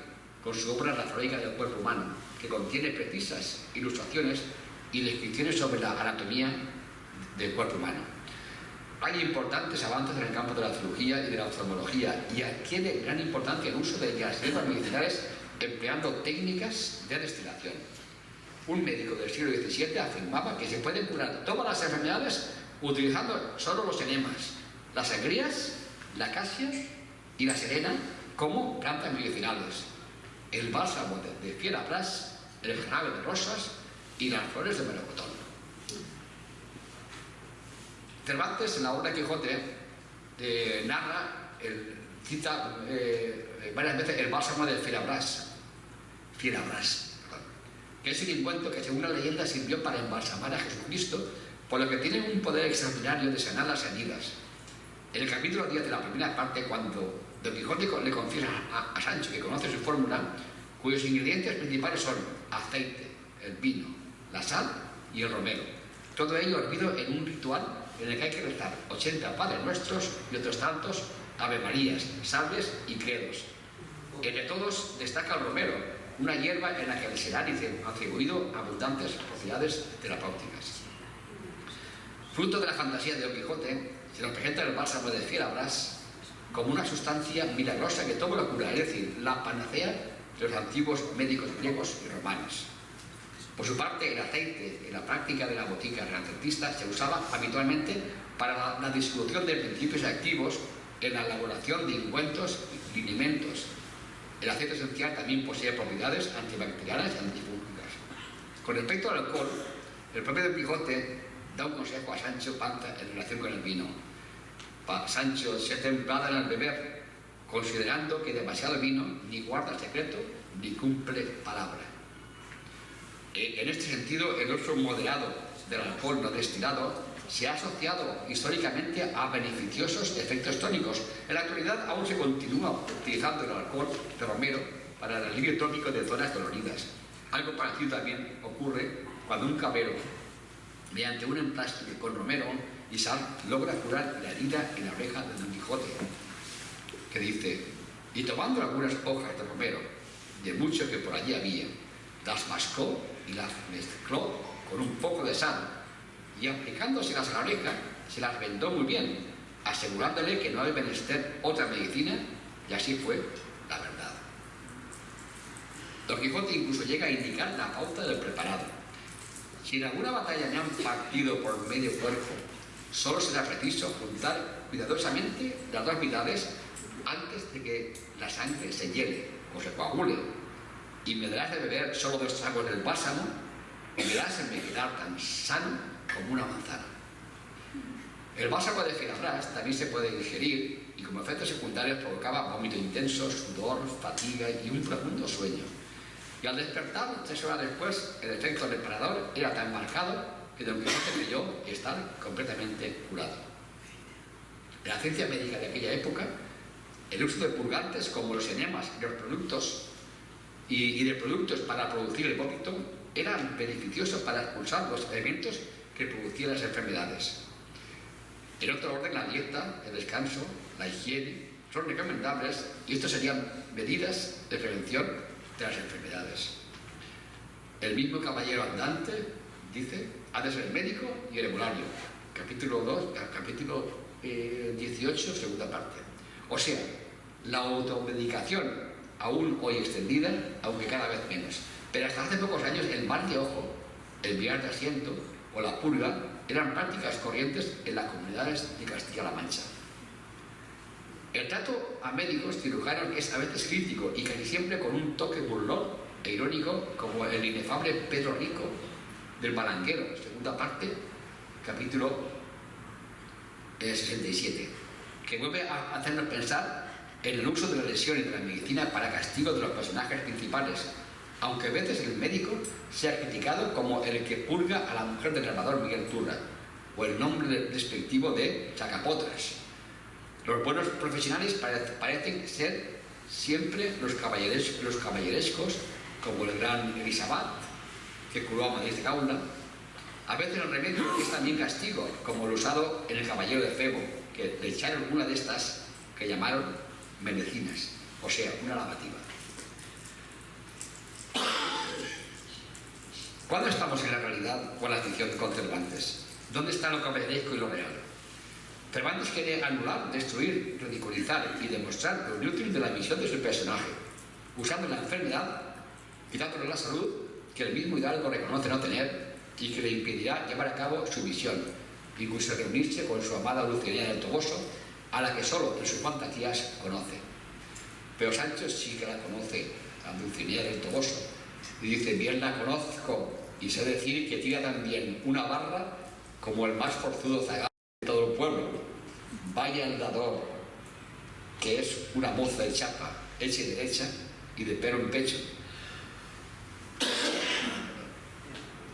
con su obra La Zoológica del cuerpo humano, que contiene precisas ilustraciones y descripciones sobre la anatomía del cuerpo humano. Hay importantes avances en el campo de la cirugía y de la oftalmología y adquiere gran importancia el uso de las hierbas medicinales empleando técnicas de destilación. Un médico del siglo XVII afirmaba que se pueden curar todas las enfermedades utilizando solo los enemas, las sangrías, la acacia y la serena como plantas medicinales, el bálsamo de Fierabrás, el jarabe de rosas y las flores de melocotón. Cervantes, en la obra Quijote, cita varias veces el bálsamo de Fierabrás, que es un ungüento que según la leyenda sirvió para embalsamar a Jesucristo, por lo que tiene un poder extraordinario de sanar las heridas. En el capítulo 10 de la primera parte, cuando Don Quijote le confiesa a Sancho que conoce su fórmula, cuyos ingredientes principales son aceite, el vino, la sal y el romero. Todo ello hervido en un ritual en el que hay que rezar 80 Padres Nuestros y otros tantos Ave Marías, salves y credos. Entre todos destaca el romero, una hierba en la que se le han atribuido abundantes propiedades terapéuticas. Fruto de la fantasía de Don Quijote, se nos presenta el bálsamo de Fierabrás como una sustancia milagrosa que todo lo cura, es decir, la panacea de los antiguos médicos griegos y romanos. Por su parte, el aceite en la práctica de la botica renacentista se usaba habitualmente para la disolución de principios activos en la elaboración de ungüentos y linimentos. El aceite esencial también posee propiedades antibacterianas y antifúngicas. Con respecto al alcohol, el propio Don Quijote da un consejo a Sancho Panza en relación con el vino. Sancho, sé templada en el beber, considerando que demasiado vino ni guarda secreto ni cumple palabra. En este sentido, el uso moderado del alcohol no destilado se ha asociado históricamente a beneficiosos efectos tónicos. En la actualidad aún se continúa utilizando el alcohol de romero para el alivio tónico de zonas doloridas. Algo parecido también ocurre cuando un cabero, mediante un emplaste con romero y sal, logra curar la herida en la oreja de Don Quijote, que dice: y tomando algunas hojas de romero, de mucho que por allí había, las mascó y las mezcló con un poco de sal, y aplicándoselas a la oreja, se las vendó muy bien, asegurándole que no había menester otra medicina, y así fue la verdad. Don Quijote incluso llega a indicar la pauta del preparado. Si en alguna batalla me han partido por medio cuerpo, solo será preciso juntar cuidadosamente las dos mitades antes de que la sangre se hiele o se coagule, y me darás de beber solo 2 tragos del bálsamo y verás en me quedar tan sano como una manzana. El bálsamo de Fierabrás también se puede ingerir y como efectos secundarios provocaba vómito intenso, sudor, fatiga y un profundo sueño. Y al despertar, 3 horas después, el efecto reparador era tan marcado que Don Quijote creyó estar completamente curado. En la ciencia médica de aquella época, el uso de purgantes como los enemas y los productos y de productos para producir el vómito eran beneficiosos para expulsar los elementos que producían las enfermedades. En otro orden, la dieta, el descanso, la higiene son recomendables y estos serían medidas de prevención de las enfermedades. El mismo caballero andante dice: ha de ser médico y herbolario. Capítulo 18, segunda parte. O sea, la automedicación, aún hoy extendida, aunque cada vez menos. Pero hasta hace pocos años el mal de ojo, el virar de asiento o la pulga eran prácticas corrientes en las comunidades de Castilla-La Mancha. El trato a médicos cirujanos es a veces crítico y casi siempre con un toque burlón e irónico, como el inefable Pedro Rico del Balanguero, segunda parte, capítulo 67, que vuelve a hacernos pensar en el uso de la lesión y de la medicina para castigo de los personajes principales, aunque a veces el médico sea criticado como el que purga a la mujer del grabador Miguel Turra, o el nombre despectivo de sacapotras. Los buenos profesionales parecen ser siempre los caballerescos, como el gran Elisabat, que curó a Madrid de Gaula. A veces el remedio es también castigo, como el usado en el Caballero de Febo, que le echaron una de estas que llamaron medicinas, o sea, una lavativa. ¿Cuándo estamos en la realidad con la ficción con Cervantes? ¿Dónde está lo caballeresco y lo real? Cervantes quiere anular, destruir, ridiculizar y demostrar lo inútil de la misión de su personaje, usando la enfermedad y dándole la salud que el mismo Hidalgo reconoce no tener y que le impedirá llevar a cabo su misión, incluso reunirse con su amada Dulcinea del Toboso, a la que solo en sus fantasías conoce. Pero Sancho sí que la conoce, a Dulcinea del Toboso, y dice: bien la conozco y sé decir que tira también una barra como el más forzudo zagal de todo el pueblo. Vaya el dador, que es una moza de chapa, hecha y derecha y de pelo en pecho,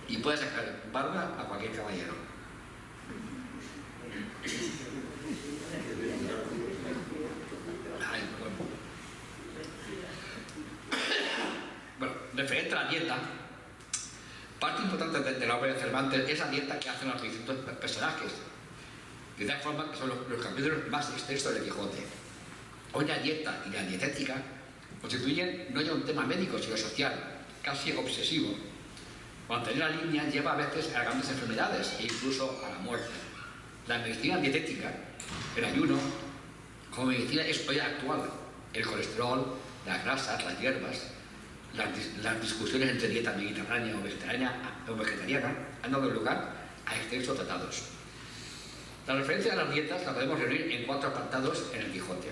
y puede sacar barba a cualquier caballero. Bueno, referente a la dieta, parte importante de la obra de Cervantes es la dieta que hacen los distintos personajes, de tal forma que son los capítulos más extensos del Quijote. Hoy la dieta y la dietética constituyen no ya un tema médico, sino social, casi obsesivo. Mantener la línea lleva a veces a grandes enfermedades e incluso a la muerte. La medicina dietética, el ayuno, como medicina es hoy actual. El colesterol, las grasas, las hierbas, las discusiones entre dieta mediterránea o vegetariana han dado lugar a extensos tratados. La referencia a las dietas la podemos reunir en 4 apartados en el Quijote.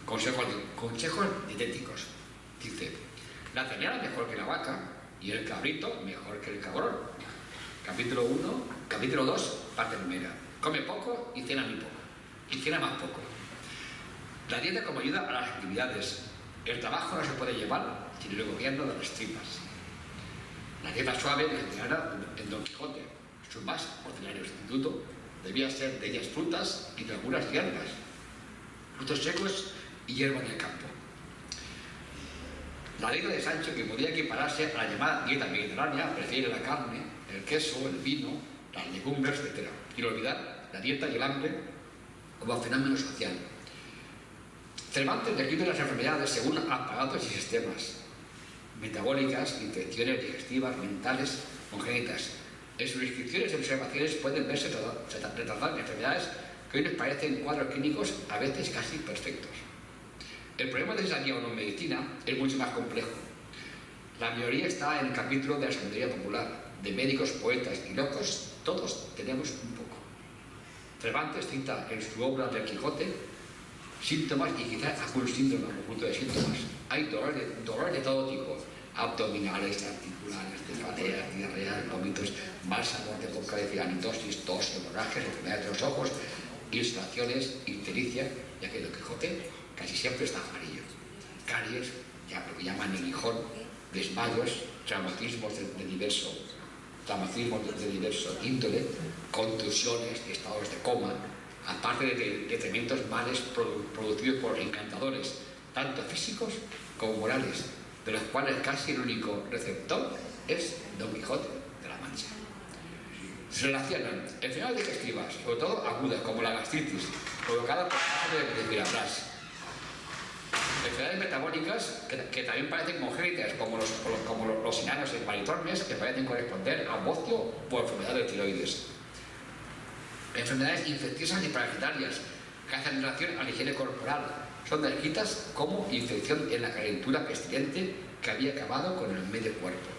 Consejos dietéticos. Dice: la ternera mejor que la vaca y el cabrito mejor que el cabrón. Capítulo 2, parte primera. Come poco y cena muy poco. Y cena más poco. La dieta como ayuda a las actividades. El trabajo no se puede llevar sin el gobierno de las tripas. La dieta suave mencionada en Don Quijote. Su más ordinario sustituto debía ser de ellas frutas y de algunas hierbas, frutos secos y hierba del campo. La dieta de Sancho, que podía equipararse a la llamada dieta mediterránea, prefiere la carne, el queso, el vino, las legumbres, etc. Y no olvidar la dieta y el hambre como fenómeno social. Cervantes describe las enfermedades según aparatos y sistemas: metabólicas, infecciones digestivas, mentales, congénitas. En sus descripciones y observaciones pueden verse retratadas enfermedades que hoy nos parecen cuadros clínicos a veces casi perfectos. El problema de esa guía o no medicina es mucho más complejo. La mayoría está en el capítulo de la sabiduría popular. De médicos, poetas y locos, todos tenemos un poco. Cervantes cita en su obra del Quijote síntomas y quizás algún síndrome o conjunto de síntomas. Hay dolores de todo tipo: abdominales, articulares, cefaleas, diarreas, vómitos, bálsamos de boca, de filamitosis, tos, hemorragias, enfermedades de los ojos, insolaciones, ictericia, ya que Don Quijote casi siempre está amarillo. Caries, ya lo que llaman el hijón, desmayos, traumatismos de diverso traumatismos de diverso índole, contusiones y estados de coma, aparte de tremendos males producidos por encantadores, tanto físicos como morales, de los cuales casi el único receptor es Don Quijote de la Mancha. Se relacionan enfermedades digestivas, sobre todo agudas, como la gastritis, provocada por casos de Virabras. Enfermedades metabólicas que también parecen congénitas, como los enanos maritormes, que parecen corresponder a bocio o enfermedades de tiroides. Enfermedades infecciosas y parasitarias que hacen relación a la higiene corporal son descritas como infección en la calentura pestilente que había acabado con el medio cuerpo.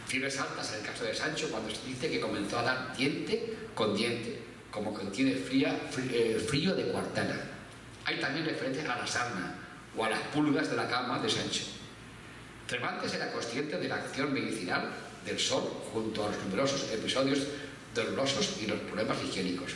Fiebres altas en el caso de Sancho, cuando se dice que comenzó a dar diente con diente, como contiene frío de cuartana. Hay también referencias a la sarna o a las pulgas de la cama de Sancho. Cervantes era consciente de la acción medicinal del sol junto a los numerosos episodios dolorosos y los problemas higiénicos.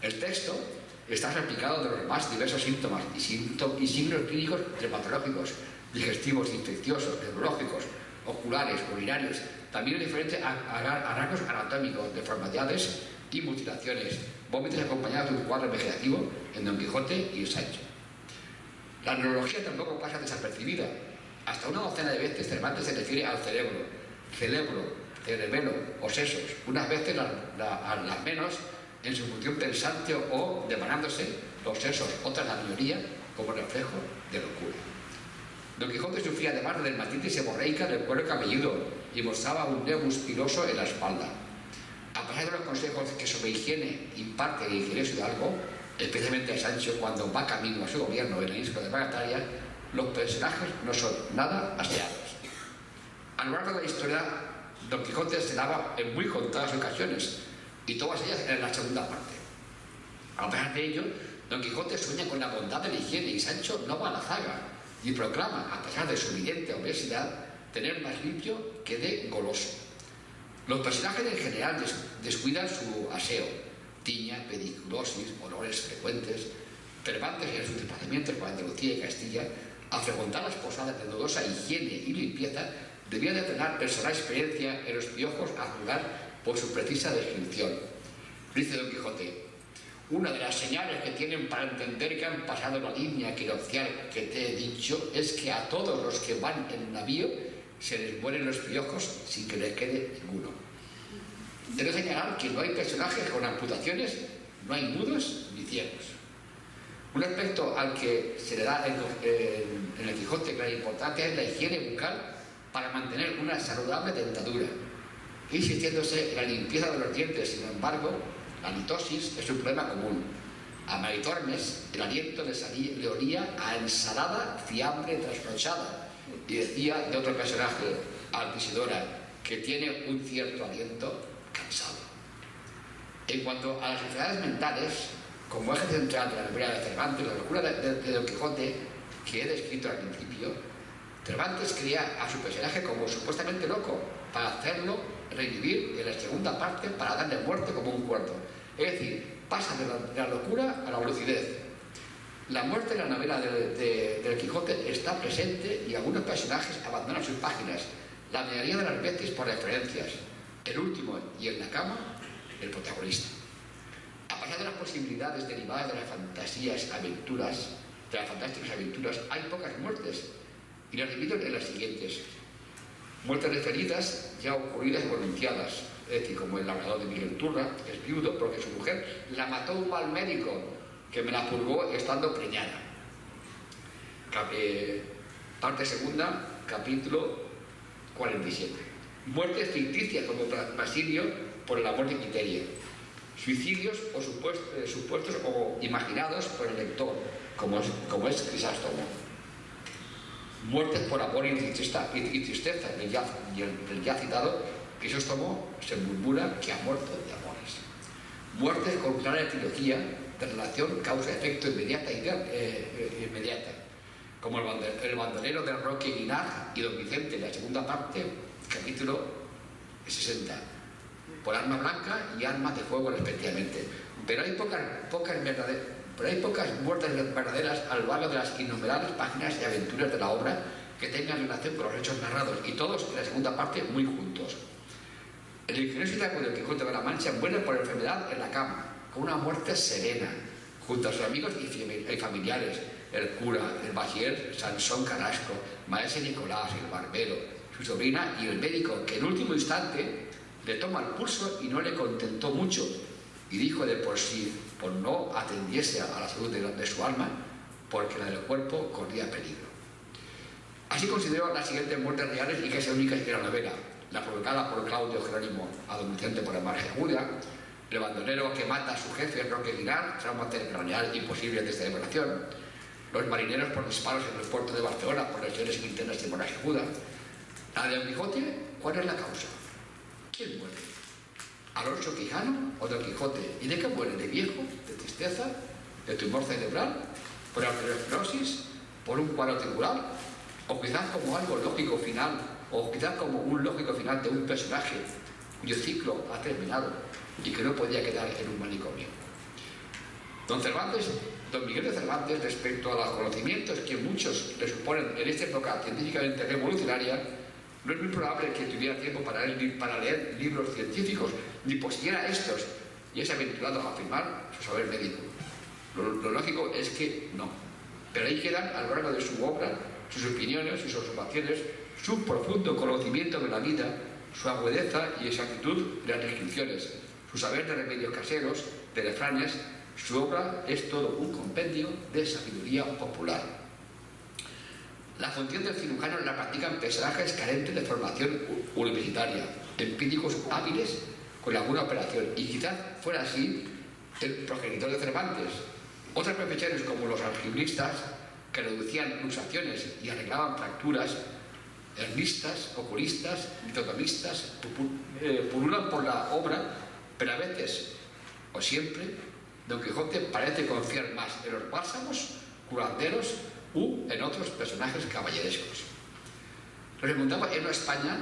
El texto está salpicado de los más diversos síntomas y signos clínicos dermatológicos, digestivos, infecciosos, neurológicos, oculares, urinarios, también referente a rasgos anatómicos, deformidades y mutilaciones, vómitos acompañados de un cuadro vegetativo en Don Quijote y en Sancho. La neurología tampoco pasa desapercibida. Hasta una docena de veces Cervantes se refiere al cerebro, cerebelo o sesos, unas veces a las menos en su función pensante o devanándose los sesos, otras la mayoría como reflejo de locura. Don Quijote sufría además de dermatitis seborreica del cuero cabelludo y mostraba un nebus piloso en la espalda. A pesar de los consejos que sobre higiene imparte el ingenioso Hidalgo, especialmente a Sancho cuando va camino a su gobierno en el isco de Bagataria, los personajes no son nada aseados. A lo largo de la historia, Don Quijote se daba en muy contadas ocasiones, y todas ellas en la segunda parte. A pesar de ello, Don Quijote sueña con la bondad de la higiene y Sancho no va a la zaga y proclama, a pesar de su evidente obesidad, tener más limpio que de goloso. Los personajes en general descuidan su aseo, tiña, pediculosis, olores frecuentes. Cervantes en sus desplazamientos por Andalucía y Castilla, a frecuentar las posadas de dudosa higiene y limpieza, debía de tener personal experiencia en los piojos a juzgar por su precisa descripción. Dice Don Quijote: una de las señales que tienen para entender que han pasado la línea equinoccial que te he dicho es que a todos los que van en un navío se les mueren los piojos sin que les quede ninguno. Debe señalar que no hay personajes con amputaciones, no hay mudos ni ciegos. Un aspecto al que se le da en el Quijote gran importancia es la higiene bucal para mantener una saludable dentadura, insistiéndose en la limpieza de los dientes. Sin embargo, la litosis es un problema común. A Maritormes el aliento le olía a ensalada fiambre trasnochada, y decía de otro personaje, Altisidora, que tiene un cierto aliento cansado. En cuanto a las enfermedades mentales, como eje central de la novela de Cervantes, la locura de Don Quijote, que he descrito al principio, Cervantes crea a su personaje como supuestamente loco, para hacerlo revivir en la segunda parte, para darle muerte como un cuerdo. Es decir, pasa de la locura a la lucidez. La muerte en la novela del Quijote está presente y algunos personajes abandonan sus páginas, la mayoría de las veces por referencias. El último y en la cama, el protagonista. A pesar de las posibilidades derivadas de las fantásticas aventuras, hay pocas muertes, y las divido en las siguientes. Muertes referidas ya ocurridas y pronunciadas, es decir, como el labrador de Miguel Turra, que es viudo porque su mujer la mató un mal médico que me la purgó estando preñada. Parte segunda, capítulo 47. Muertes ficticias como Basilio por el amor de Quiteria. Suicidios o supuestos o imaginados por el lector, como es Crisóstomo. Muertes por amor y tristeza del ya citado Crisóstomo se murmura que ha muerto de amores. Muertes con clara etiología de relación causa-efecto inmediata, como el bandolero de Roque Guinard y Don Vicente en la segunda parte, capítulo 60, por arma blanca y armas de fuego respectivamente. Pero hay pocas muertes verdaderas a lo largo de las innumerables páginas y aventuras de la obra que tengan relación con los hechos narrados, y todos en la segunda parte muy juntos. El ingenioso hidalgo del Quijote de la Mancha muere por enfermedad en la cama, con una muerte serena, junto a sus amigos y familiares, el cura, el bachiller Sansón Carrasco, maese Nicolás, el barbero, su sobrina y el médico, que en último instante le toma el pulso y no le contentó mucho, y dijo de por sí, por no atendiese a la salud de su alma, porque la del cuerpo corría peligro. Así consideró las siguientes muertes reales y casi únicas de la novela: la provocada por Claudio Jerónimo a don Vicente por hemorragia aguda, el bandolero que mata a su jefe, Roque Guinar, trauma craneal imposible de esta devoración, los marineros por disparos en el puerto de Barcelona por lesiones internas de hemorragia aguda. La de Don Quijote, ¿cuál es la causa? ¿Quién muere? ¿Alonso Quijano o Don Quijote? ¿Y de qué muere? ¿De viejo? ¿De tristeza? ¿De tumor cerebral? ¿Por arteriosclerosis? ¿Por un cuadro triangular? ¿O quizás como algo lógico final? ¿O quizás como un lógico final de un personaje cuyo ciclo ha terminado y que no podía quedar en un manicomio? Don Miguel de Cervantes, respecto a los conocimientos que muchos le suponen en esta época científicamente revolucionaria, no es muy probable que tuviera tiempo para leer libros científicos, ni poseyera estos, y es aventurado a afirmar su saber médico. Lo lógico es que no, pero ahí quedan a lo largo de su obra sus opiniones, sus observaciones, su profundo conocimiento de la vida, su agudeza y exactitud de las descripciones, su saber de remedios caseros, de refranes. Su obra es todo un compendio de sabiduría popular. La función del cirujano la practican personajes carentes de formación universitaria, empíricos hábiles con alguna operación, y quizás fuera así el progenitor de Cervantes. Otras profesiones, como los alquimistas, que reducían luxaciones y arreglaban fracturas, hernistas, oculistas, litotomistas, pululan por la obra, pero a veces, o siempre, Don Quijote parece confiar más en los bálsamos, curanderos u en otros personajes caballerescos. Nos encontramos en una España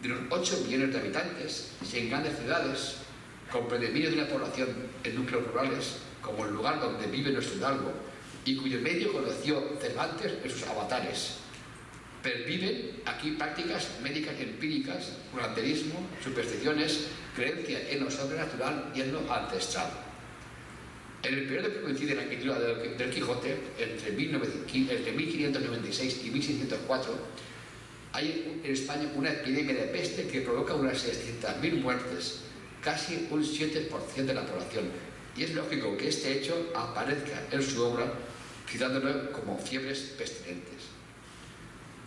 de unos 8 millones de habitantes, sin grandes ciudades, con predominio de una población en núcleos rurales, como el lugar donde vive nuestro hidalgo, y cuyo medio conoció Cervantes en sus avatares. Perviven aquí prácticas médicas y empíricas, curanderismo, supersticiones, creencia en lo sobrenatural y en lo ancestral. En el periodo que coincide la escritura del Quijote, entre 1596 y 1604, hay en España una epidemia de peste que provoca unas 600.000 muertes, casi un 7% de la población. Y es lógico que este hecho aparezca en su obra, citándolo como fiebres pestilentes.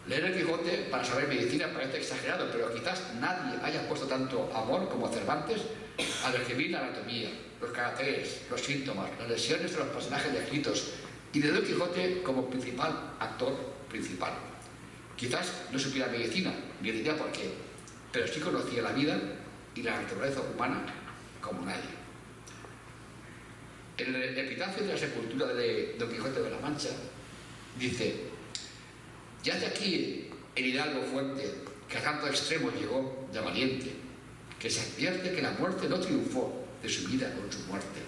Leer el Quijote para saber medicina parece exagerado, pero quizás nadie haya puesto tanto amor como Cervantes al describir la anatomía, los caracteres, los síntomas, las lesiones de los personajes descritos, y de Don Quijote como actor principal. Quizás no supiera medicina, ni diría por qué, pero sí conocía la vida y la naturaleza humana como nadie. En el epitafio de la sepultura de Don Quijote de la Mancha dice: yace aquí el hidalgo fuerte, que a tanto extremo llegó de valiente, que se advierte que la muerte no triunfó de su vida con su muerte.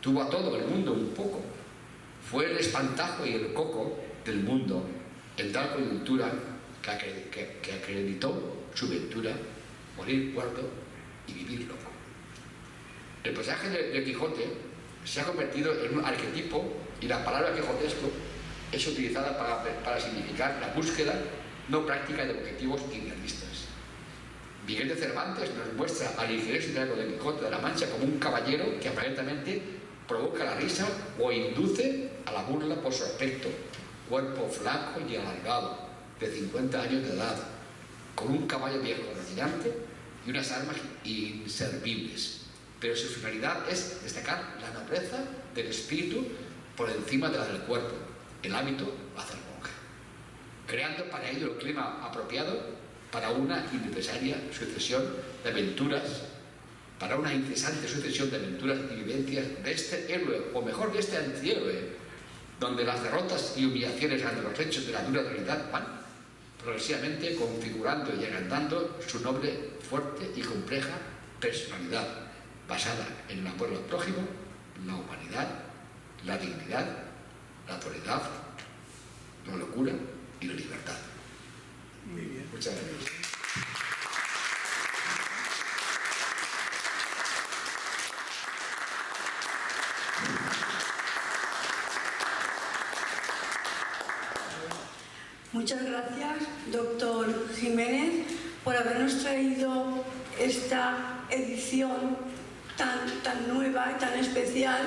Tuvo a todo el mundo un poco. Fue el espantajo y el coco del mundo en tal coyuntura que acreditó su ventura, morir cuerdo y vivir loco. El personaje de Quijote se ha convertido en un arquetipo, y la palabra quijotesco es utilizada para significar la búsqueda no práctica de objetivos idealistas. Miguel de Cervantes nos muestra al ingenioso hidalgo de Quijote de la Mancha como un caballero que aparentemente provoca la risa o induce a la burla por su aspecto, cuerpo flaco y alargado, de 50 años de edad, con un caballo viejo recinante y unas armas inservibles. Pero su finalidad es destacar la nobleza del espíritu por encima de la del cuerpo, el hábito hacer monje, creando para ello el clima apropiado para una innecesaria sucesión de aventuras, para una incesante sucesión de aventuras y vivencias de este héroe, o mejor, de este antihéroe, donde las derrotas y humillaciones ante los hechos de la dura realidad van progresivamente configurando y agrandando su noble, fuerte y compleja personalidad, basada en el amor al prójimo, la humanidad, la dignidad, la autoridad, la locura y la libertad. Muy bien. Muchas gracias. Muchas gracias, doctor Jiménez, por habernos traído esta edición tan nueva y tan especial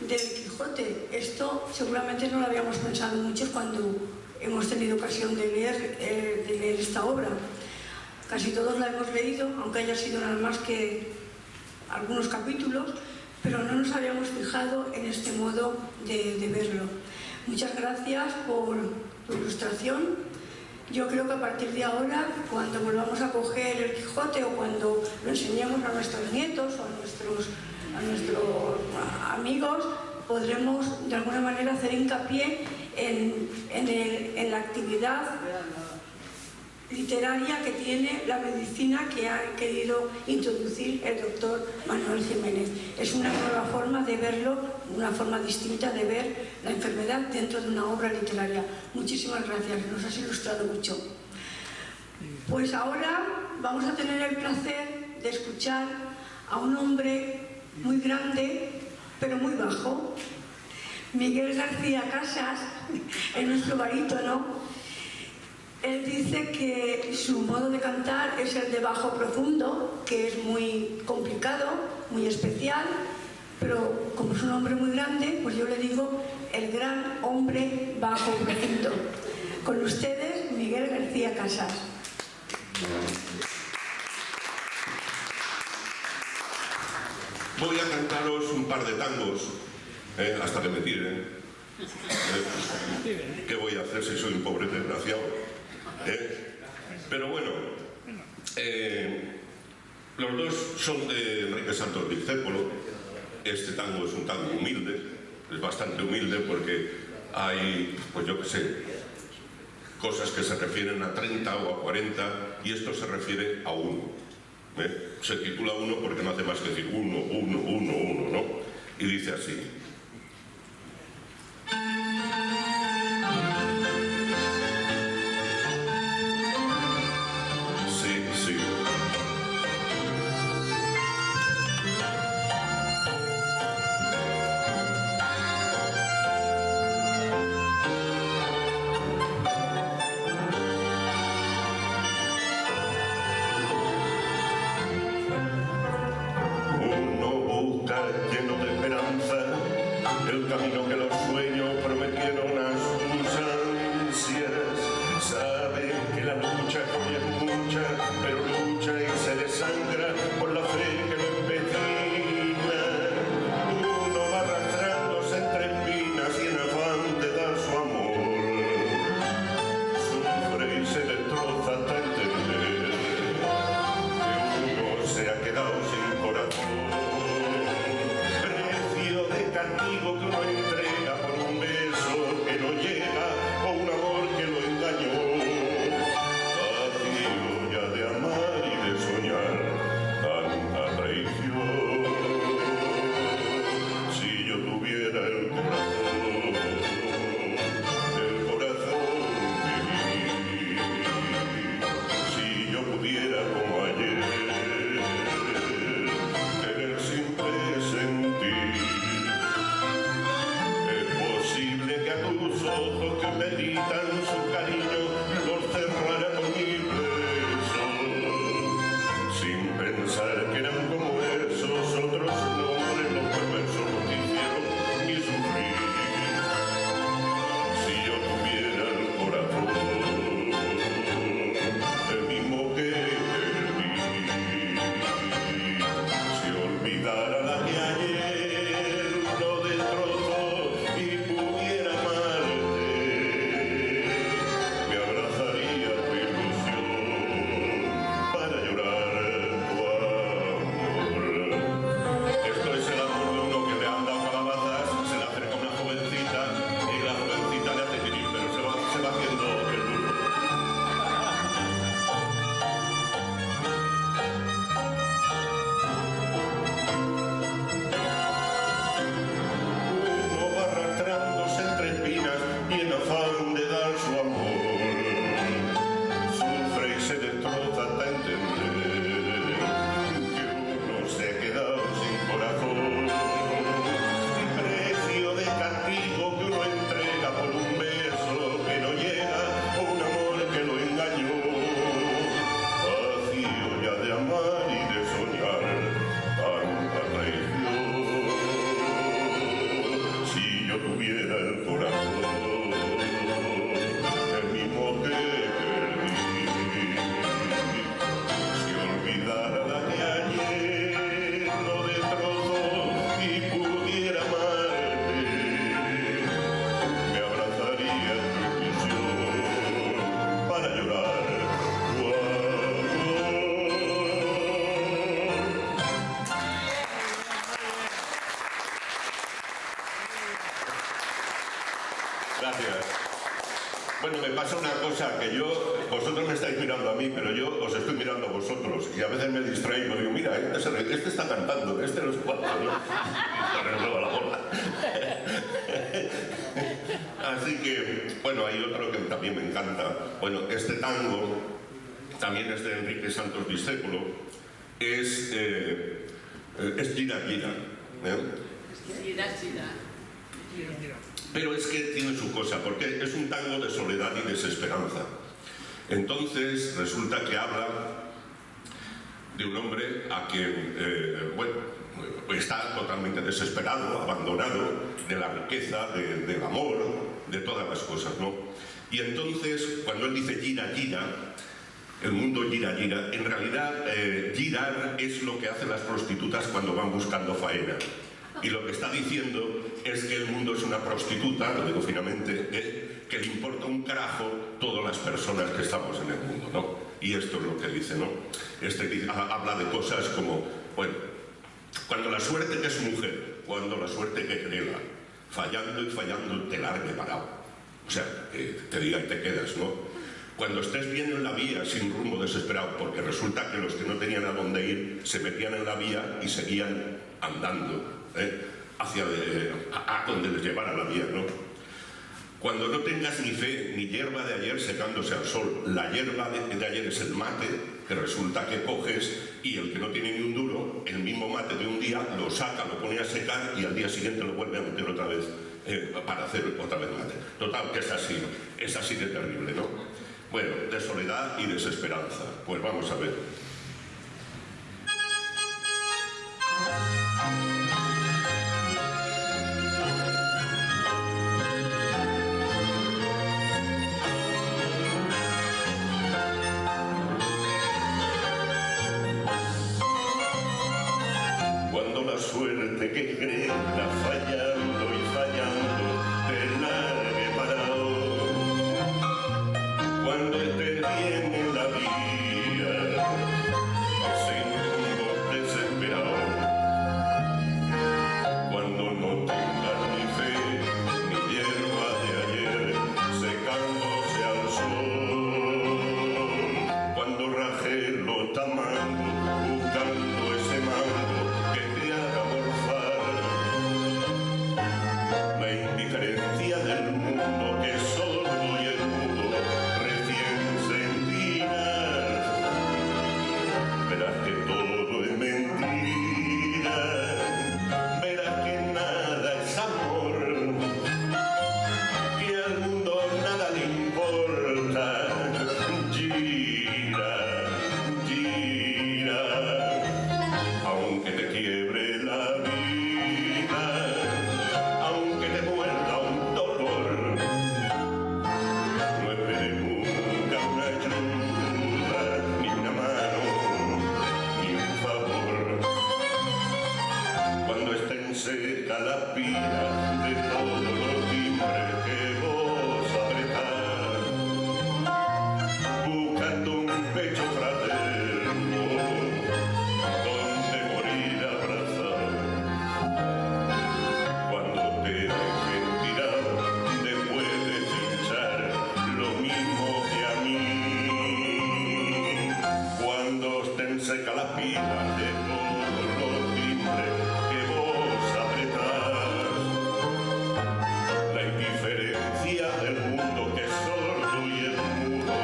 del Quijote. Esto seguramente no lo habíamos pensado muchos cuando hemos tenido ocasión de leer esta obra. Casi todos la hemos leído, aunque haya sido nada más que algunos capítulos, pero no nos habíamos fijado en este modo de verlo. Muchas gracias por tu ilustración. Yo creo que a partir de ahora, cuando volvamos a coger el Quijote o cuando lo enseñemos a nuestros nietos o a nuestros amigos, podremos de alguna manera hacer hincapié en la actividad literaria que tiene la medicina que ha querido introducir el doctor Manuel Jiménez. Es una nueva forma de verlo, una forma distinta de ver la enfermedad dentro de una obra literaria. Muchísimas gracias, nos has ilustrado mucho. Pues ahora vamos a tener el placer de escuchar a un hombre muy grande, pero muy bajo. Miguel García Casas, es nuestro barítono. Él dice que su modo de cantar es el de bajo profundo, que es muy complicado, muy especial, pero como es un hombre muy grande, pues yo le digo el gran hombre bajo profundo. Con ustedes, Miguel García Casas. Voy a cantaros un par de tangos, hasta que me tiren. ¿Qué voy a hacer si soy un pobre desgraciado? Pero bueno, los dos son de Enrique Santos Discépolo. Este tango es un tango humilde, es bastante humilde porque hay, pues yo qué sé, cosas que se refieren a 30 o a 40 y esto se refiere a uno. Se titula uno porque no hace más que decir uno, ¿no? Y dice así. Lleno de esperanza, el camino que los sueños prometieron a sus ansias. Sabe que la lucha hoy es mucha, pero lucha y se desangra por la fe que lo empecina. Uno va arrastrándose entre espinas y en afán de dar su amor sufre y se destroza hasta entender que uno se ha quedado sin corazón. Castigo que uno entrega por un beso que no llega o un amor que lo engañó. Vacío ya de amar y de soñar tanta traición. Si yo tuviera el corazón de mí, si yo pudiera como ayer tener siempre sentir pasa una cosa, que vosotros me estáis mirando a mí, pero yo os estoy mirando a vosotros, y a veces me distraigo, digo, mira, este está cantando, este no es cuatro, ¿no? Y me roba la bola. Así que, bueno, hay otro que también me encanta. Bueno, este tango, también es de Enrique Santos Discépolo, es Gira Gira. Gira, gira. Pero es que tiene su cosa, porque es un tango de soledad y desesperanza. Entonces resulta que habla de un hombre a quien, bueno, está totalmente desesperado, abandonado de la riqueza, del amor, de todas las cosas, ¿no? Y entonces, cuando él dice gira, gira, el mundo gira, gira, en realidad girar es lo que hacen las prostitutas cuando van buscando faena. Y lo que está diciendo es que el mundo es una prostituta, lo digo finamente, que le importa un carajo todas las personas que estamos en el mundo, ¿no? Y esto es lo que dice, ¿no? Habla de cosas como, bueno, cuando la suerte que es mujer, cuando la suerte que crela, fallando y fallando te largue parado. O sea, que te diga y te quedas, ¿no? Cuando estés bien en la vía, sin rumbo, desesperado, porque resulta que los que no tenían a dónde ir se metían en la vía y seguían andando hacia a donde les llevara la vía, ¿no? Cuando no tengas ni fe ni hierba de ayer secándose al sol, la hierba de ayer es el mate, que resulta que coges y el que no tiene ni un duro, el mismo mate de un día lo saca, lo pone a secar y al día siguiente lo vuelve a meter otra vez para hacer otra vez mate. Total, que es así de terrible, ¿no? Bueno, de soledad y desesperanza. Pues vamos a ver. Cuando la suerte que creta fallando y fallando te largue parado, cuando estés bien en la vía, sin rumbo desesperado, cuando no tengas ni fe ni hierba de ayer secándose al sol, cuando raje los tamangos buscando ese mango que te haga morfar, la indiferencia del mundo que es sordo y el mudo recién sentirás, verás que todo es mentira, verás que nada es amor, que al mundo nada le importa, gira, gira, aunque te quiebre la vida, aunque te muerda un dolor, no esperes nunca una ayuda, ni una mano, ni un favor. Cuando estén seca la pila de todos los timbres que vos apretás, buscando un pecho fraterno donde morir abrazado, cuando te dejen tirado después de pinchar lo mismo que a mí, cuando estén seca la pila de todos los timbres que vos apretás, la indiferencia del mundo que es sordo y el mudo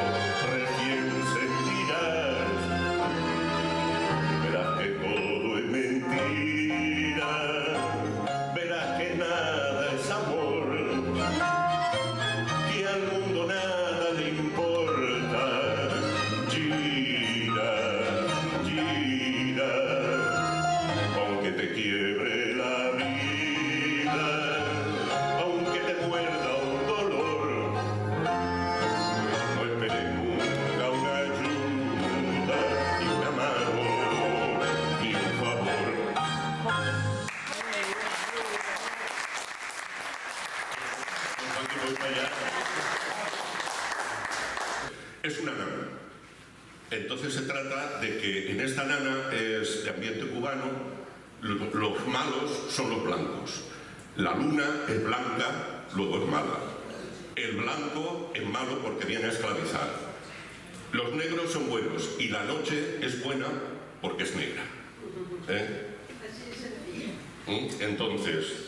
recién sentirás, verás que todo es mentira, verás que nada es amor, que al mundo nada le importa, gira, gira, aunque te quiebre la vida, aunque te muerda un dolor, no esperes nunca una ayuda, ni una mano, ni un favor. Aquí voy para allá. Es una nana. Entonces se trata de que en esta nana es de ambiente cubano, los malos son los blancos. La luna es blanca, luego es mala. El blanco es malo porque viene a esclavizar. Los negros son buenos y la noche es buena porque es negra. Entonces...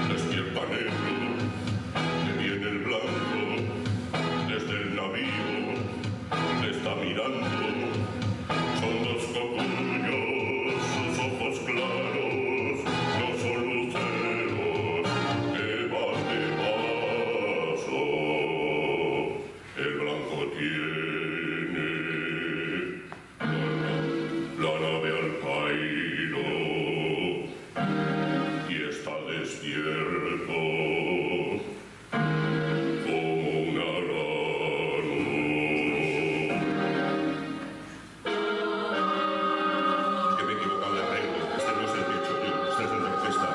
Despierta negro, que viene el blanco, desde el navío, te está mirando. Son dos cocuyos, sus ojos claros, no son luceros que van de paso. El blanco tiene la nave al Cairo y está despierto como un arano. Es que me he equivocado de arreglo. Este no es el que he hecho yo, este es el de orquesta.